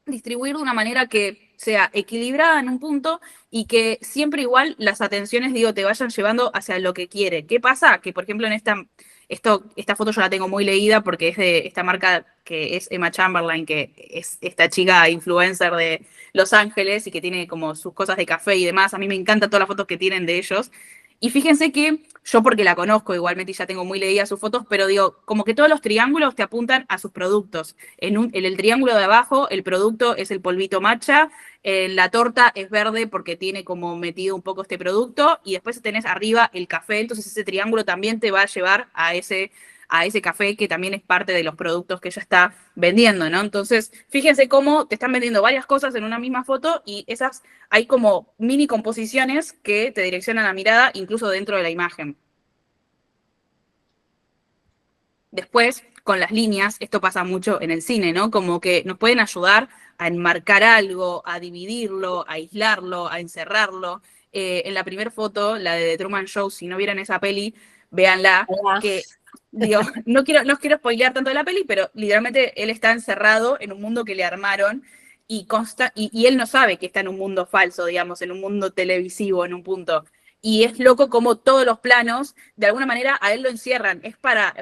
distribuir de una manera que sea equilibrada en un punto y que siempre igual las atenciones, digo, te vayan llevando hacia lo que quiere. ¿Qué pasa? Que, por ejemplo, en esta foto yo la tengo muy leída porque es de esta marca que es Emma Chamberlain, que es esta chica influencer de Los Ángeles y que tiene como sus cosas de café y demás. A mí me encantan todas las fotos que tienen de ellos. Y fíjense que yo, porque la conozco igualmente y ya tengo muy leídas sus fotos, pero digo, como que todos los triángulos te apuntan a sus productos. En el triángulo de abajo, el producto es el polvito matcha, la torta es verde porque tiene como metido un poco este producto, y después tenés arriba el café, entonces ese triángulo también te va a llevar a ese café que también es parte de los productos que ella está vendiendo, ¿no? Entonces, fíjense cómo te están vendiendo varias cosas en una misma foto y hay como mini composiciones que te direccionan la mirada incluso dentro de la imagen. Después, con las líneas, esto pasa mucho en el cine, ¿no? Como que nos pueden ayudar a enmarcar algo, a dividirlo, a aislarlo, a encerrarlo. En la primera foto, la de The Truman Show, si no vieron esa peli, véanla, que digo, no quiero spoilear tanto de la peli, pero literalmente él está encerrado en un mundo que le armaron y él no sabe que está en un mundo falso, digamos, en un mundo televisivo, en un punto. Y es loco como todos los planos, de alguna manera, a él lo encierran. Es para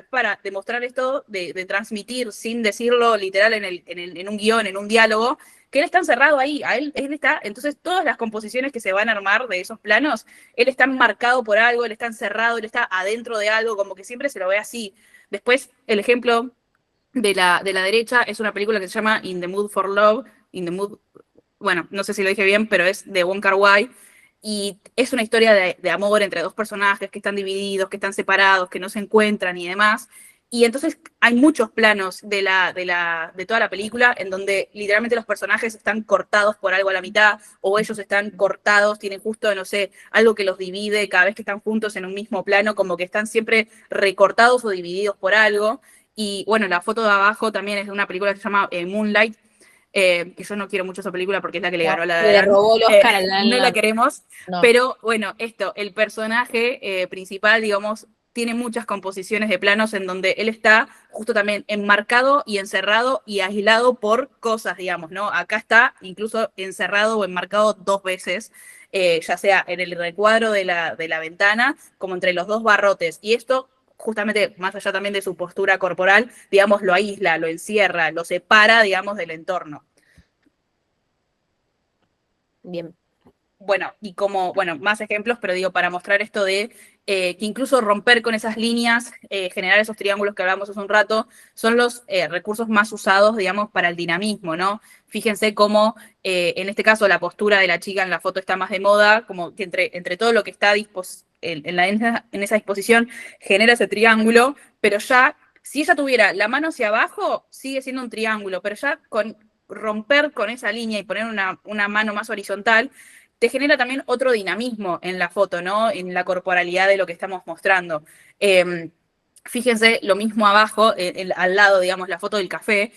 demostrar esto, de transmitir sin decirlo literal en un guión, en un diálogo, que él está encerrado ahí. Él está, entonces todas las composiciones que se van a armar de esos planos, él está marcado por algo, él está encerrado, él está adentro de algo, como que siempre se lo ve así. Después, el ejemplo de la derecha es una película que se llama In the Mood for Love, bueno, no sé si lo dije bien, pero es de Wong Kar-wai, y es una historia de amor entre dos personajes que están divididos, que están separados, que no se encuentran y demás. Y entonces hay muchos planos de toda la película en donde literalmente los personajes están cortados por algo a la mitad, o ellos están cortados, tienen justo, no sé, algo que los divide cada vez que están juntos en un mismo plano, como que están siempre recortados o divididos por algo. Y bueno, la foto de abajo también es de una película que se llama Moonlight, que yo no quiero mucho esa película porque es la que le ganó La La Le Land. robó el Oscar a La La No la Land. queremos, No. pero bueno, el personaje principal, digamos, tiene muchas composiciones de planos en donde él está justo también enmarcado y encerrado y aislado por cosas, digamos, ¿no? Acá está incluso encerrado o enmarcado 2 veces, ya sea en el recuadro de la ventana como entre los 2 barrotes. Y esto, justamente, más allá también de su postura corporal, digamos, lo aísla, lo encierra, lo separa, digamos, del entorno. Bien. Bueno, y como, bueno, más ejemplos, pero digo, para mostrar esto de que incluso romper con esas líneas, generar esos triángulos que hablamos hace un rato, son los recursos más usados, digamos, para el dinamismo, ¿no? Fíjense cómo, en este caso, la postura de la chica en la foto está más de moda, como que entre todo lo que está en esa disposición, genera ese triángulo, pero ya, si ella tuviera la mano hacia abajo, sigue siendo un triángulo, pero ya con romper con esa línea y poner una mano más horizontal, te genera también otro dinamismo en la foto, ¿no? En la corporalidad de lo que estamos mostrando. Fíjense lo mismo abajo, al lado, digamos, la foto del café.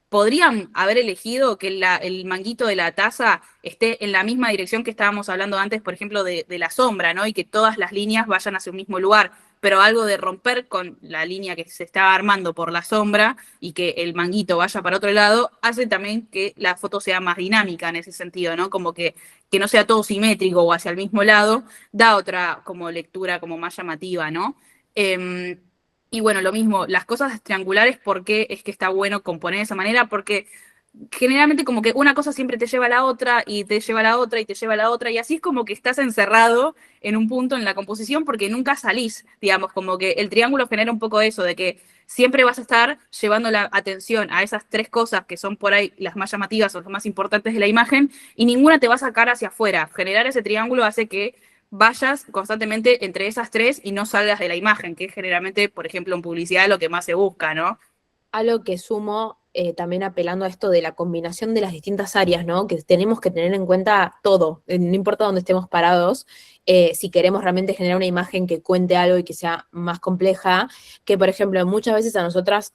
Podrían haber elegido que el manguito de la taza esté en la misma dirección que estábamos hablando antes, por ejemplo, de la sombra, ¿no? Y que todas las líneas vayan hacia un mismo lugar, pero algo de romper con la línea que se estaba armando por la sombra y que el manguito vaya para otro lado, hace también que la foto sea más dinámica en ese sentido, ¿no? Como que no sea todo simétrico o hacia el mismo lado, da otra como lectura como más llamativa, ¿no? Y bueno, lo mismo, las cosas triangulares, ¿por qué es que está bueno componer de esa manera? Porque generalmente como que una cosa siempre te lleva a la otra y te lleva a la otra y te lleva a la otra y así es como que estás encerrado en un punto en la composición porque nunca salís, digamos, como que el triángulo genera un poco eso, de que siempre vas a estar llevando la atención a esas 3 cosas que son por ahí las más llamativas o las más importantes de la imagen y ninguna te va a sacar hacia afuera. Generar ese triángulo hace que vayas constantemente entre esas 3 y no salgas de la imagen, que es generalmente, por ejemplo, en publicidad lo que más se busca, ¿no? Algo que sumo también apelando a esto de la combinación de las distintas áreas, ¿no? Que tenemos que tener en cuenta todo, no importa dónde estemos parados, si queremos realmente generar una imagen que cuente algo y que sea más compleja, que por ejemplo muchas veces nosotras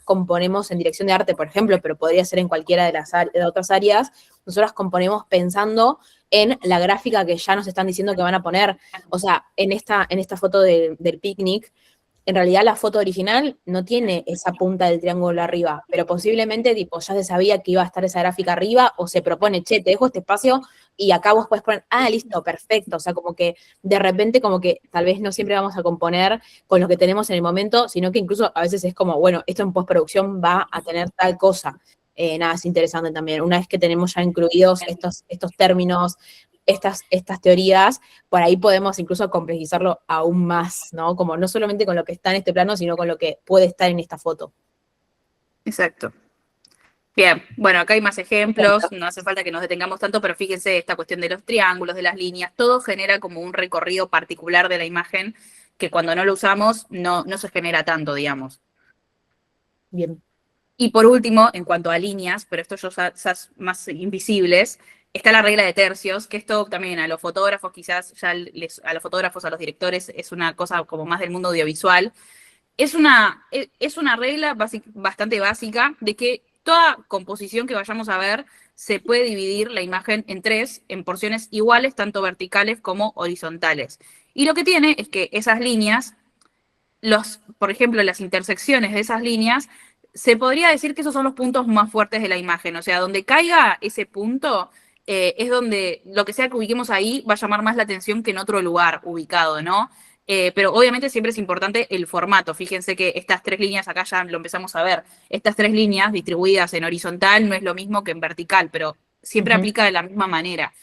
componemos en dirección de arte, por ejemplo, pero podría ser en cualquiera de las de otras áreas, nosotras componemos pensando en la gráfica que ya nos están diciendo que van a poner. O sea, en esta foto del picnic, en realidad la foto original no tiene esa punta del triángulo arriba, pero posiblemente tipo ya se sabía que iba a estar esa gráfica arriba o se propone, che, te dejo este espacio y acá vos podés poner, listo, perfecto. O sea, como que de repente como que tal vez no siempre vamos a componer con lo que tenemos en el momento, sino que incluso a veces es como, bueno, esto en postproducción va a tener tal cosa. Nada, es interesante también. Una vez que tenemos ya incluidos estos términos, estas teorías, por ahí podemos incluso complejizarlo aún más, ¿no? Como no solamente con lo que está en este plano, sino con lo que puede estar en esta foto. Exacto. Bien, bueno, acá hay más ejemplos, no hace falta que nos detengamos tanto, pero fíjense esta cuestión de los triángulos, de las líneas, todo genera como un recorrido particular de la imagen que cuando no lo usamos no se genera tanto, digamos. Bien. Y por último, en cuanto a líneas, pero esto ya más invisibles, está la regla de tercios, que esto también a los fotógrafos quizás, a los fotógrafos, a los directores, es una cosa como más del mundo audiovisual. Es una regla bastante básica de que toda composición que vayamos a ver se puede dividir la imagen en 3, en porciones iguales, tanto verticales como horizontales. Y lo que tiene es que esas líneas, por ejemplo, las intersecciones de esas líneas, se podría decir que esos son los puntos más fuertes de la imagen. O sea, donde caiga ese punto, es donde lo que sea que ubiquemos ahí va a llamar más la atención que en otro lugar ubicado, ¿no? Pero obviamente siempre es importante el formato. Fíjense que estas 3 líneas, acá ya lo empezamos a ver, estas 3 líneas distribuidas en horizontal no es lo mismo que en vertical, pero siempre aplica de la misma manera.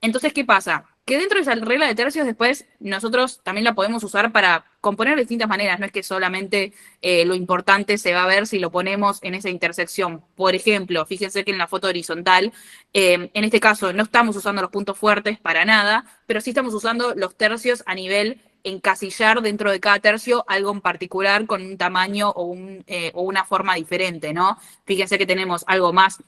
Entonces, ¿qué pasa? Que dentro de esa regla de tercios después nosotros también la podemos usar para componer de distintas maneras. No es que solamente lo importante se va a ver si lo ponemos en esa intersección. Por ejemplo, fíjense que en la foto horizontal, en este caso no estamos usando los puntos fuertes para nada, pero sí estamos usando los tercios a nivel encasillar dentro de cada tercio algo en particular con un tamaño o una forma diferente, ¿no? Fíjense que tenemos algo más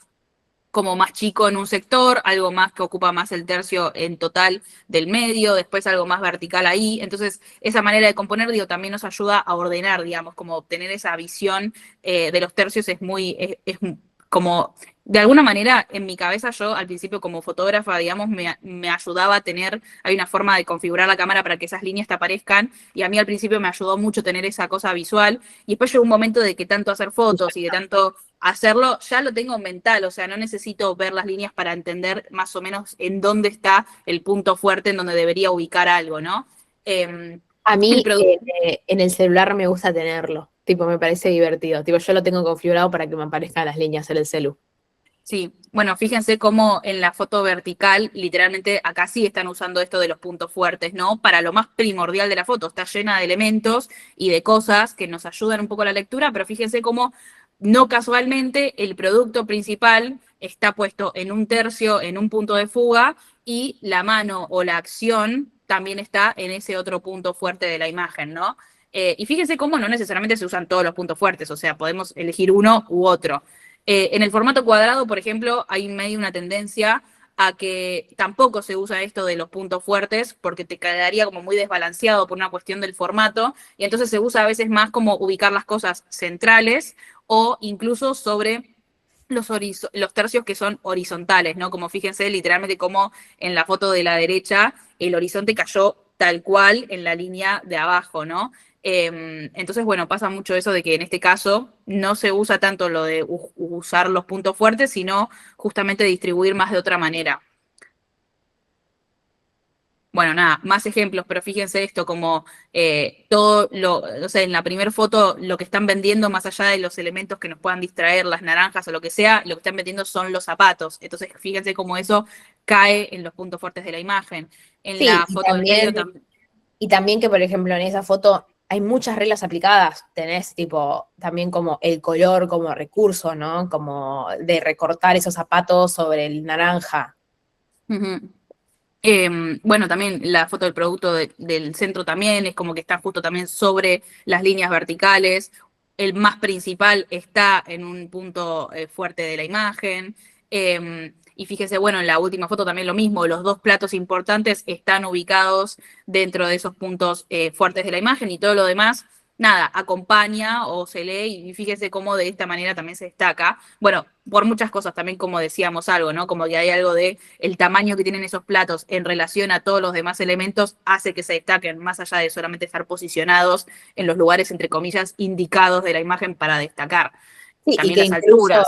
como más chico en un sector, algo más que ocupa más el tercio en total del medio, después algo más vertical ahí. Entonces, esa manera de componer, digo, también nos ayuda a ordenar, digamos, como obtener esa visión de los tercios es como de alguna manera, en mi cabeza, yo al principio como fotógrafa, digamos, me ayudaba a tener, hay una forma de configurar la cámara para que esas líneas te aparezcan, y a mí al principio me ayudó mucho tener esa cosa visual, y después llegó un momento de que tanto hacer fotos y de tanto hacerlo, ya lo tengo mental, o sea, no necesito ver las líneas para entender más o menos en dónde está el punto fuerte en donde debería ubicar algo, ¿no? A El mí producto. en el celular me gusta tenerlo, tipo, me parece divertido. Tipo, yo lo tengo configurado para que me aparezcan las líneas en el celu. Sí, bueno, fíjense cómo en la foto vertical, literalmente acá sí están usando esto de los puntos fuertes, ¿no? Para lo más primordial de la foto, está llena de elementos y de cosas que nos ayudan un poco a la lectura, pero fíjense cómo no casualmente el producto principal está puesto en un tercio, en un punto de fuga, y la mano o la acción también está en ese otro punto fuerte de la imagen, ¿no? Y fíjense cómo no necesariamente se usan todos los puntos fuertes, o sea, podemos elegir uno u otro. En el formato cuadrado, por ejemplo, hay medio una tendencia a que tampoco se usa esto de los puntos fuertes porque te quedaría como muy desbalanceado por una cuestión del formato, y entonces se usa a veces más como ubicar las cosas centrales o incluso sobre los tercios que son horizontales, ¿no? Como fíjense literalmente como en la foto de la derecha el horizonte cayó tal cual en la línea de abajo, ¿no? Entonces, bueno, pasa mucho eso de que en este caso no se usa tanto lo de usar los puntos fuertes, sino justamente distribuir más de otra manera. Bueno, nada, más ejemplos, pero fíjense esto, como todo lo, o sea, en la primera foto lo que están vendiendo, más allá de los elementos que nos puedan distraer, las naranjas o lo que sea, lo que están vendiendo son los zapatos. Entonces, fíjense cómo eso cae en los puntos fuertes de la imagen. En Sí, la foto del medio también. y también que, por ejemplo, en esa foto hay muchas reglas aplicadas. Tenés, tipo, también como el color como recurso, ¿no? Como de recortar esos zapatos sobre el naranja. Ujú. Bueno, también la foto del producto del centro también es como que está justo también sobre las líneas verticales. El más principal está en un punto fuerte de la imagen. Y fíjese, bueno, en la última foto también lo mismo, los dos platos importantes están ubicados dentro de esos puntos fuertes de la imagen, y todo lo demás, nada, acompaña o se lee, y fíjese cómo de esta manera también se destaca. Bueno, por muchas cosas también, como decíamos algo, ¿no? Como que hay algo de el tamaño que tienen esos platos en relación a todos los demás elementos hace que se destaquen, más allá de solamente estar posicionados en los lugares, entre comillas, indicados de la imagen para destacar. Sí, y También que las incluso alturas.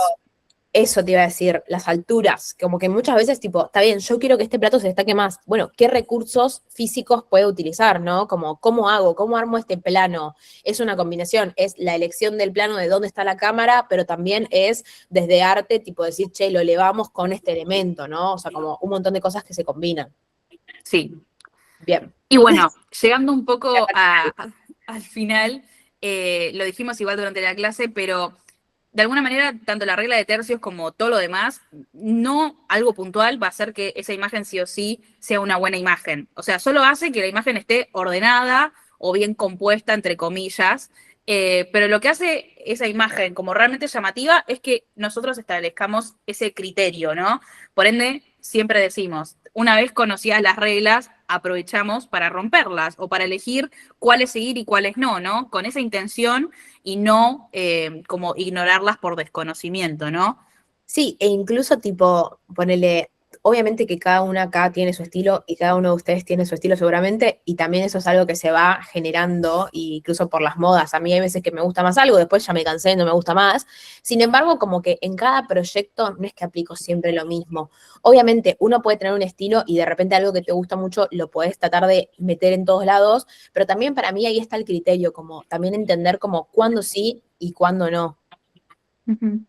eso te iba a decir, las alturas, como que muchas veces, tipo, está bien, yo quiero que este plato se destaque más. Bueno, ¿qué recursos físicos puedo utilizar, no? Como, ¿cómo hago? ¿Cómo armo este plano? Es una combinación, es la elección del plano de dónde está la cámara, pero también es desde arte, tipo, decir, che, lo elevamos con este elemento, ¿no? O sea, como un montón de cosas que se combinan. Sí. Bien. Y bueno, llegando un poco al final, lo dijimos igual durante la clase, pero de alguna manera, tanto la regla de tercios como todo lo demás, no algo puntual va a hacer que esa imagen sí o sí sea una buena imagen. O sea, solo hace que la imagen esté ordenada o bien compuesta, entre comillas, pero lo que hace esa imagen como realmente llamativa es que nosotros establezcamos ese criterio, ¿no? Por ende, siempre decimos, una vez conocidas las reglas, aprovechamos para romperlas o para elegir cuáles seguir y cuáles no, ¿no? Con esa intención y no como ignorarlas por desconocimiento, ¿no? Sí, e incluso tipo, ponele, obviamente que cada una acá tiene su estilo y cada uno de ustedes tiene su estilo seguramente, y también eso es algo que se va generando, y incluso por las modas. A mí hay veces que me gusta más algo, después ya me cansé, no me gusta más. Sin embargo, como que en cada proyecto no es que aplico siempre lo mismo. Obviamente uno puede tener un estilo y de repente algo que te gusta mucho lo podés tratar de meter en todos lados, pero también para mí ahí está el criterio, como también entender como cuándo sí y cuándo no. Ujú.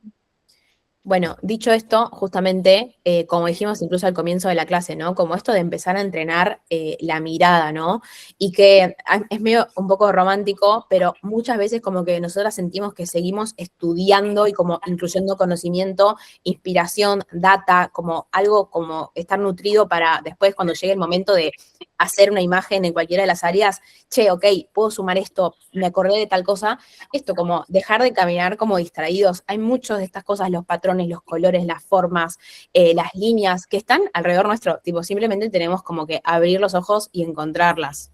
Bueno, dicho esto, justamente, como dijimos incluso al comienzo de la clase, ¿no? Como esto de empezar a entrenar la mirada, ¿no? Y que es medio un poco romántico, pero muchas veces como que nosotras sentimos que seguimos estudiando y como incluyendo conocimiento, inspiración, data, como algo como estar nutrido para después cuando llegue el momento de hacer una imagen en cualquiera de las áreas, che, ok, puedo sumar esto, me acordé de tal cosa, esto como dejar de caminar como distraídos. Hay muchas de estas cosas, los patrones, los colores, las formas, las líneas que están alrededor nuestro, tipo, simplemente tenemos como que abrir los ojos y encontrarlas.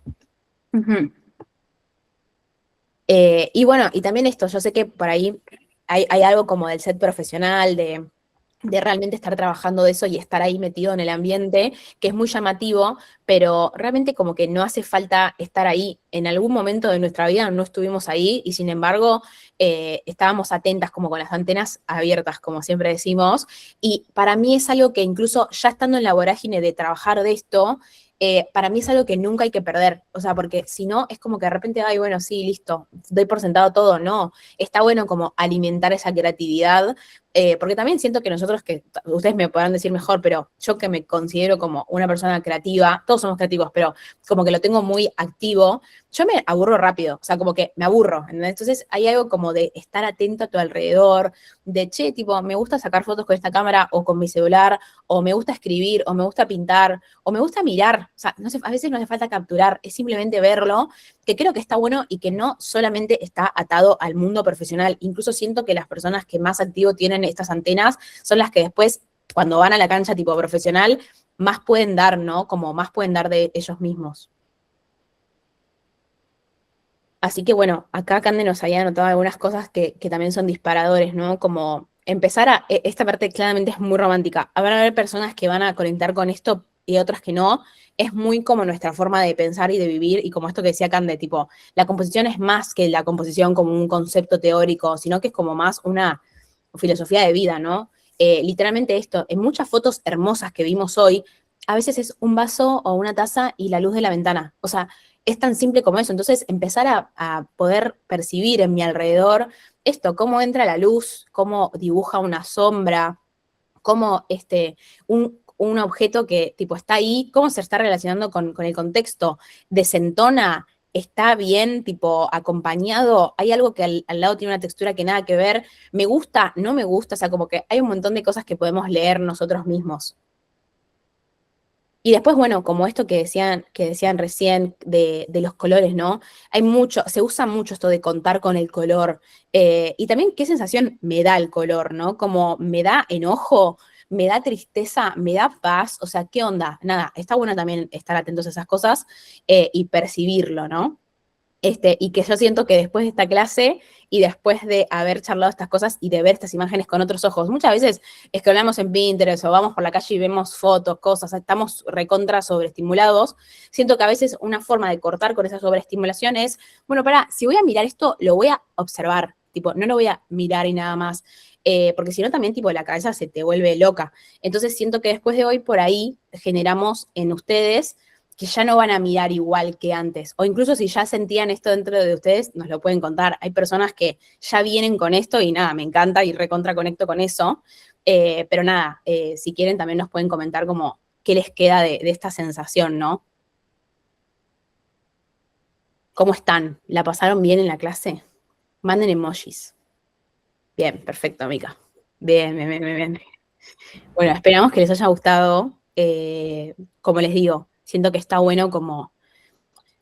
Ujú. Y bueno, y también esto, yo sé que por ahí hay algo como del set profesional, de realmente estar trabajando de eso y estar ahí metido en el ambiente, que es muy llamativo, pero realmente como que no hace falta estar ahí. En algún momento de nuestra vida no estuvimos ahí y sin embargo estábamos atentas como con las antenas abiertas, como siempre decimos, y para mí es algo que incluso ya estando en la vorágine de trabajar de esto, para mí es algo que nunca hay que perder, o sea, porque si no es como que de repente, ay, bueno, sí, listo, doy por sentado todo, no, está bueno como alimentar esa creatividad, porque también siento que nosotros, que ustedes me podrán decir mejor, pero yo que me considero como una persona creativa, todos somos creativos, pero como que lo tengo muy activo, yo me aburro rápido, o sea, como que me aburro, ¿entendés? Entonces hay algo como de estar atento a tu alrededor, de, che, tipo, me gusta sacar fotos con esta cámara o con mi celular, o me gusta escribir, o me gusta pintar, o me gusta mirar, o sea, no sé, a veces no hace falta capturar, es simplemente verlo, que creo que está bueno y que no solamente está atado al mundo profesional, incluso siento que las personas que más activo tienen estas antenas son las que después, cuando van a la cancha tipo profesional, más pueden dar, ¿no? Como más pueden dar de ellos mismos. Así que bueno, acá Cande nos había anotado algunas cosas que también son disparadores, ¿no? Como empezar a, esta parte claramente es muy romántica. Habrá haber personas que van a conectar con esto y otras que no. Es muy como nuestra forma de pensar y de vivir, y como esto que decía Cande, tipo, la composición es más que la composición como un concepto teórico, sino que es como más una filosofía de vida, ¿no? Literalmente esto, en muchas fotos hermosas que vimos hoy, a veces es un vaso o una taza y la luz de la ventana. O sea, es tan simple como eso. Entonces, empezar a poder percibir en mi alrededor esto, cómo entra la luz, cómo dibuja una sombra, cómo un objeto que tipo está ahí, cómo se está relacionando con el contexto, desentona, está bien, tipo, acompañado, hay algo que al lado tiene una textura que nada que ver, me gusta, no me gusta, o sea, como que hay un montón de cosas que podemos leer nosotros mismos. Y después, bueno, como esto que decían recién de los colores, ¿no? Hay mucho, se usa mucho esto de contar con el color. Y también qué sensación me da el color, ¿no? Como me da enojo, me da tristeza, me da paz, o sea, ¿qué onda? Nada, está bueno también estar atentos a esas cosas y percibirlo, ¿no? Y que yo siento que después de esta clase y después de haber charlado estas cosas y de ver estas imágenes con otros ojos, muchas veces es que hablamos en Pinterest o vamos por la calle y vemos fotos, cosas, estamos recontra sobreestimulados. Siento que a veces una forma de cortar con esa sobreestimulación es, bueno, si voy a mirar esto, lo voy a observar, tipo, no lo voy a mirar y nada más. Porque si no también tipo la cabeza se te vuelve loca. Entonces siento que después de hoy por ahí generamos en ustedes que ya no van a mirar igual que antes. O incluso si ya sentían esto dentro de ustedes, nos lo pueden contar. Hay personas que ya vienen con esto y nada, me encanta y recontra conecto con eso. Pero nada, si quieren también nos pueden comentar como qué les queda de esta sensación, ¿no? ¿Cómo están? ¿La pasaron bien en la clase? Manden emojis. Bien, perfecto, Mica. Bien, bien, bien, bien, bien. Bueno, esperamos que les haya gustado. Como les digo, siento que está bueno como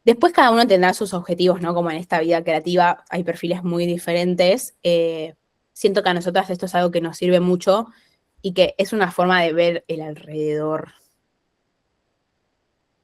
después cada uno tendrá sus objetivos, ¿no? Como en esta vida creativa hay perfiles muy diferentes. Siento que a nosotras esto es algo que nos sirve mucho y que es una forma de ver el alrededor.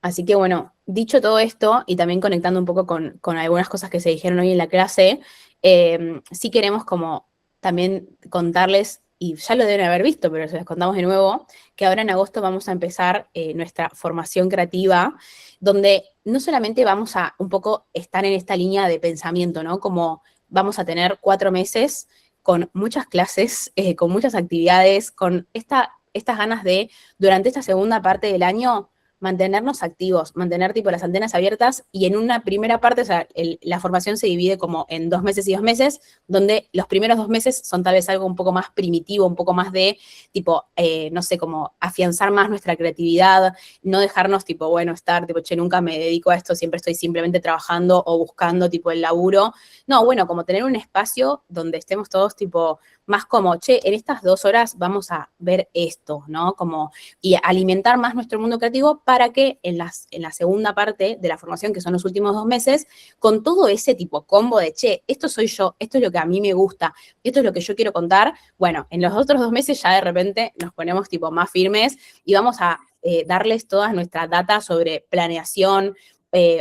Así que bueno, dicho todo esto y también conectando un poco con algunas cosas que se dijeron hoy en la clase, sí queremos como también contarles, y ya lo deben haber visto, pero se los contamos de nuevo, que ahora en agosto vamos a empezar nuestra formación creativa, donde no solamente vamos a un poco estar en esta línea de pensamiento, ¿no? Como vamos a tener 4 meses con muchas clases, con muchas actividades, con estas ganas de, durante esta segunda parte del año, mantenernos activos, mantener tipo las antenas abiertas y en una primera parte, o sea, la formación se divide como en 2 meses y 2 meses, donde los primeros 2 meses son tal vez algo un poco más primitivo, un poco más de tipo, no sé, como afianzar más nuestra creatividad, no dejarnos tipo, bueno, estar tipo, che, nunca me dedico a esto, siempre estoy simplemente trabajando o buscando tipo el laburo. No, bueno, como tener un espacio donde estemos todos tipo, más como, che, en estas 2 horas vamos a ver esto, ¿no? Como, y alimentar más nuestro mundo creativo para que en la segunda parte de la formación, que son los últimos 2 meses, con todo ese tipo combo de, che, esto soy yo, esto es lo que a mí me gusta, esto es lo que yo quiero contar, bueno, en los otros 2 meses ya de repente nos ponemos tipo más firmes y vamos a darles toda nuestra data sobre planeación,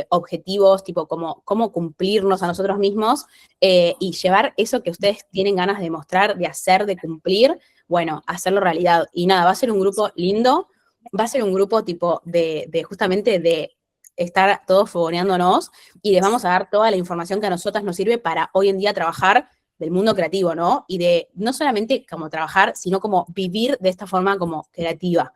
objetivos, tipo cómo cumplirnos a nosotros mismos y llevar eso que ustedes tienen ganas de mostrar, de hacer, de cumplir, bueno, hacerlo realidad. Y nada, va a ser un grupo lindo, va a ser un grupo tipo de justamente de estar todos fogoneándonos y les vamos a dar toda la información que a nosotras nos sirve para hoy en día trabajar del mundo creativo, ¿no? Y de no solamente como trabajar, sino como vivir de esta forma como creativa.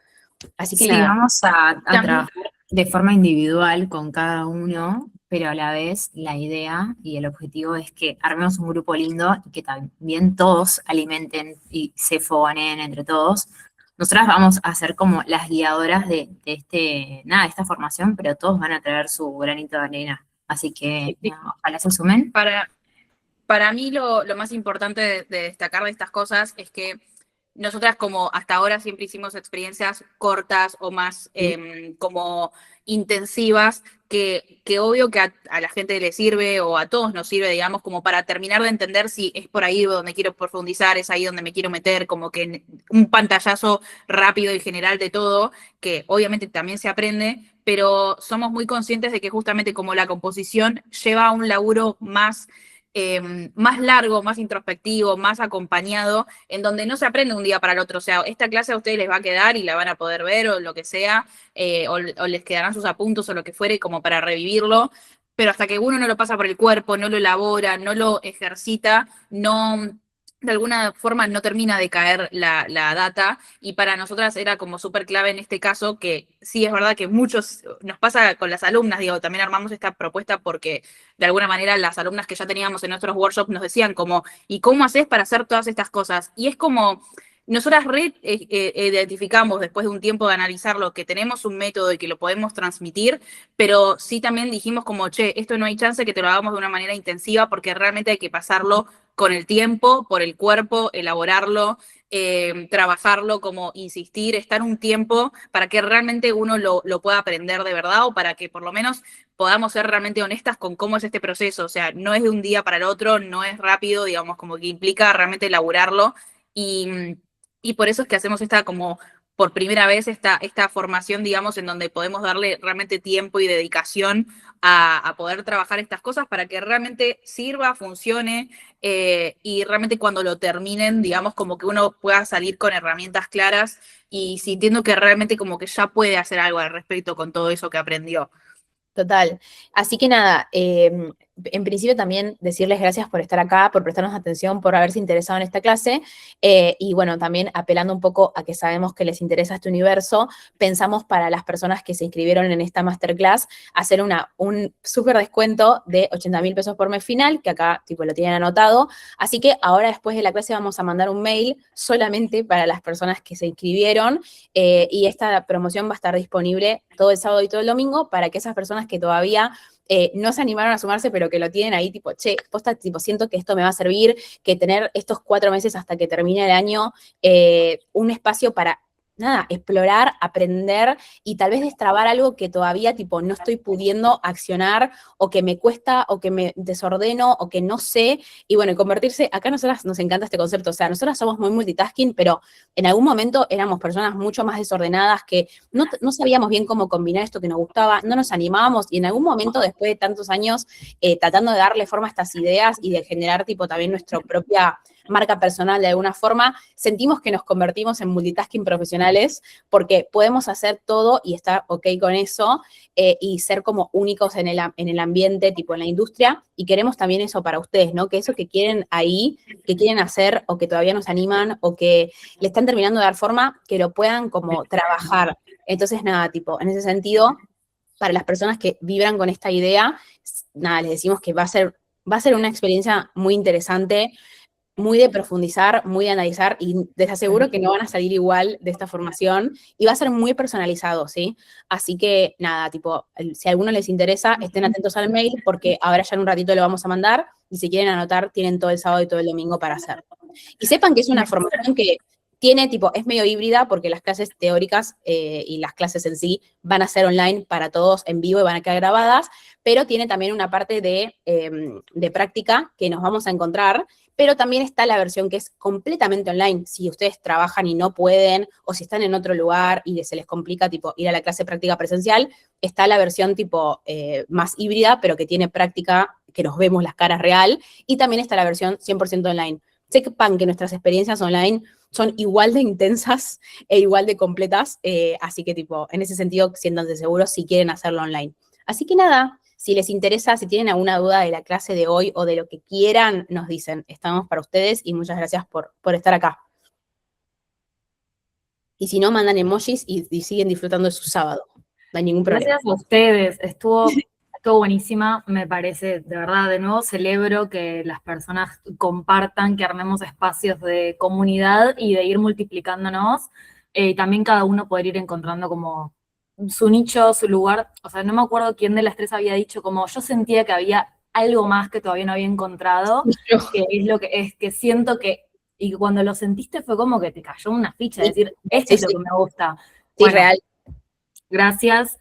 Así que Sí, nada, vamos a También- trabajar de forma individual con cada uno, pero a la vez la idea y el objetivo es que armemos un grupo lindo y que también todos alimenten y se fogoneen entre todos. Nosotras vamos a ser como las guiadoras de esta formación, pero todos van a traer su granito de arena. Así que nada, ojalá se sumen. Para mí lo más importante de destacar de estas cosas es que nosotras como hasta ahora siempre hicimos experiencias cortas o más como intensivas, que obvio que a la gente le sirve o a todos nos sirve, digamos, como para terminar de entender si es por ahí donde quiero profundizar, es ahí donde me quiero meter, como que un pantallazo rápido y general de todo, que obviamente también se aprende, pero somos muy conscientes de que justamente como la composición lleva a un laburo más largo, más introspectivo, más acompañado, en donde no se aprende un día para el otro. O sea, esta clase a ustedes les va a quedar y la van a poder ver o lo que sea, o les quedarán sus apuntos o lo que fuere como para revivirlo, pero hasta que uno no lo pasa por el cuerpo, no lo elabora, no lo ejercita, no, de alguna forma no termina de caer la data, y para nosotras era como súper clave en este caso, que sí es verdad que muchos, nos pasa con las alumnas, digo, también armamos esta propuesta porque de alguna manera las alumnas que ya teníamos en nuestros workshops nos decían como, ¿y cómo haces para hacer todas estas cosas? Y es como, nosotras identificamos después de un tiempo de analizarlo que tenemos un método y que lo podemos transmitir, pero sí también dijimos como, che, esto no hay chance que te lo hagamos de una manera intensiva porque realmente hay que pasarlo con el tiempo, por el cuerpo, elaborarlo, trabajarlo, como insistir, estar un tiempo para que realmente uno lo pueda aprender de verdad o para que por lo menos podamos ser realmente honestas con cómo es este proceso. O sea, no es de un día para el otro, no es rápido, digamos, como que implica realmente elaborarlo y por eso es que hacemos esta como por primera vez esta formación, digamos, en donde podemos darle realmente tiempo y dedicación a poder trabajar estas cosas para que realmente sirva, funcione, y realmente cuando lo terminen, digamos, como que uno pueda salir con herramientas claras y sintiendo que realmente como que ya puede hacer algo al respecto con todo eso que aprendió. total. Así que nada, en principio también decirles gracias por estar acá, por prestarnos atención, por haberse interesado en esta clase, y bueno, también apelando un poco a que sabemos que les interesa este universo, pensamos para las personas que se inscribieron en esta masterclass hacer un súper descuento de 80.000 pesos por mes final, que acá tipo lo tienen anotado, así que ahora después de la clase vamos a mandar un mail solamente para las personas que se inscribieron, y esta promoción va a estar disponible todo el sábado y todo el domingo para que esas personas que todavía no se animaron a sumarse, pero que lo tienen ahí, tipo, che, posta, tipo, siento que esto me va a servir, que tener estos 4 meses hasta que termine el año, un espacio para, nada, explorar, aprender y tal vez destrabar algo que todavía, tipo, no estoy pudiendo accionar o que me cuesta o que me desordeno o que no sé. Y bueno, convertirse, acá a nosotras nos encanta este concepto, o sea, nosotras somos muy multitasking, pero en algún momento éramos personas mucho más desordenadas que no sabíamos bien cómo combinar esto que nos gustaba, no nos animábamos y en algún momento, después de tantos años, tratando de darle forma a estas ideas y de generar tipo también nuestra propia marca personal de alguna forma, sentimos que nos convertimos en multitasking profesionales porque podemos hacer todo y estar ok con eso, y ser como únicos en el ambiente, tipo en la industria, y queremos también eso para ustedes, ¿no? Que eso que quieren ahí, que quieren hacer o que todavía nos animan o que le están terminando de dar forma, que lo puedan como trabajar. Entonces, nada, tipo, en ese sentido, para las personas que vibran con esta idea, nada, les decimos que va a ser una experiencia muy interesante, muy de profundizar, muy de analizar, y les aseguro que no van a salir igual de esta formación, y va a ser muy personalizado, ¿sí? Así que, nada, tipo, si a alguno les interesa, estén atentos al mail, porque ahora ya en un ratito lo vamos a mandar, y si quieren anotar, tienen todo el sábado y todo el domingo para hacerlo. Y sepan que es una formación que tiene, tipo, es medio híbrida, porque las clases teóricas y las clases en sí van a ser online para todos en vivo y van a quedar grabadas, pero tiene también una parte de práctica que nos vamos a encontrar, pero también está la versión que es completamente online. Si ustedes trabajan y no pueden, o si están en otro lugar y se les complica tipo ir a la clase práctica presencial, está la versión tipo más híbrida, pero que tiene práctica, que nos vemos las caras real, y también está la versión 100% online. Sepan que nuestras experiencias online son igual de intensas e igual de completas, así que tipo, en ese sentido, siéntanse seguros si quieren hacerlo online. Así que nada, si les interesa, si tienen alguna duda de la clase de hoy o de lo que quieran, nos dicen, estamos para ustedes y muchas gracias por estar acá. Y si no, mandan emojis y siguen disfrutando de su sábado. No hay ningún problema. Gracias a ustedes, estuvo buenísima, me parece, de verdad, de nuevo celebro que las personas compartan, que armemos espacios de comunidad y de ir multiplicándonos, y también cada uno poder ir encontrando como su nicho, su lugar. O sea, no me acuerdo quién de las tres había dicho, como yo sentía que había algo más que todavía no había encontrado, que es lo que es, que siento que, y cuando lo sentiste fue como que te cayó una ficha, de decir, esto es lo que me gusta. Sí, Bueno, real. gracias,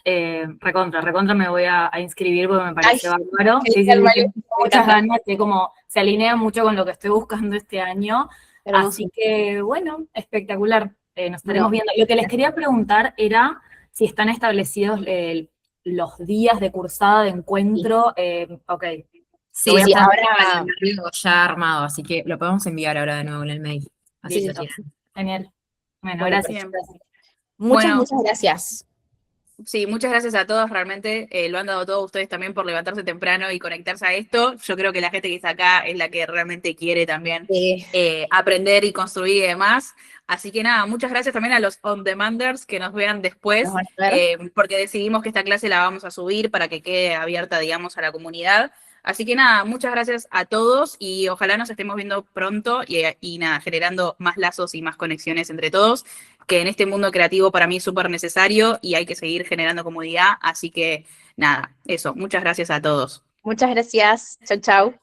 recontra me voy a inscribir porque me parece bárbaro. Sí, genial, Mario, tengo muchas ganas, que como se alinea mucho con lo que estoy buscando este año. Hermoso. Así que, bueno, espectacular. Nos estaremos Bueno, viendo. Lo que les quería preguntar era si están establecidos los días de cursada de encuentro. Ok. Sí, voy a sí, poner- ahora lo ya armado, así que lo podemos enviar ahora de nuevo en el mail. Así Sí, lo sí, tienen. Genial. Bueno, Bueno, gracias. muchas, Bueno. muchas gracias. Sí, muchas gracias a todos, realmente lo han dado todos ustedes también por levantarse temprano y conectarse a esto. Yo creo que la gente que está acá es la que realmente quiere también Sí. aprender y construir y demás. Así que nada, muchas gracias también a los on-demanders que nos vean después, Nos van a ver. porque decidimos que esta clase la vamos a subir para que quede abierta, digamos, a la comunidad. Así que nada, muchas gracias a todos y ojalá nos estemos viendo pronto y nada, generando más lazos y más conexiones entre todos, que en este mundo creativo para mí es súper necesario y hay que seguir generando comunidad. Así que nada, eso, muchas gracias a todos. Muchas gracias. Chau, chau.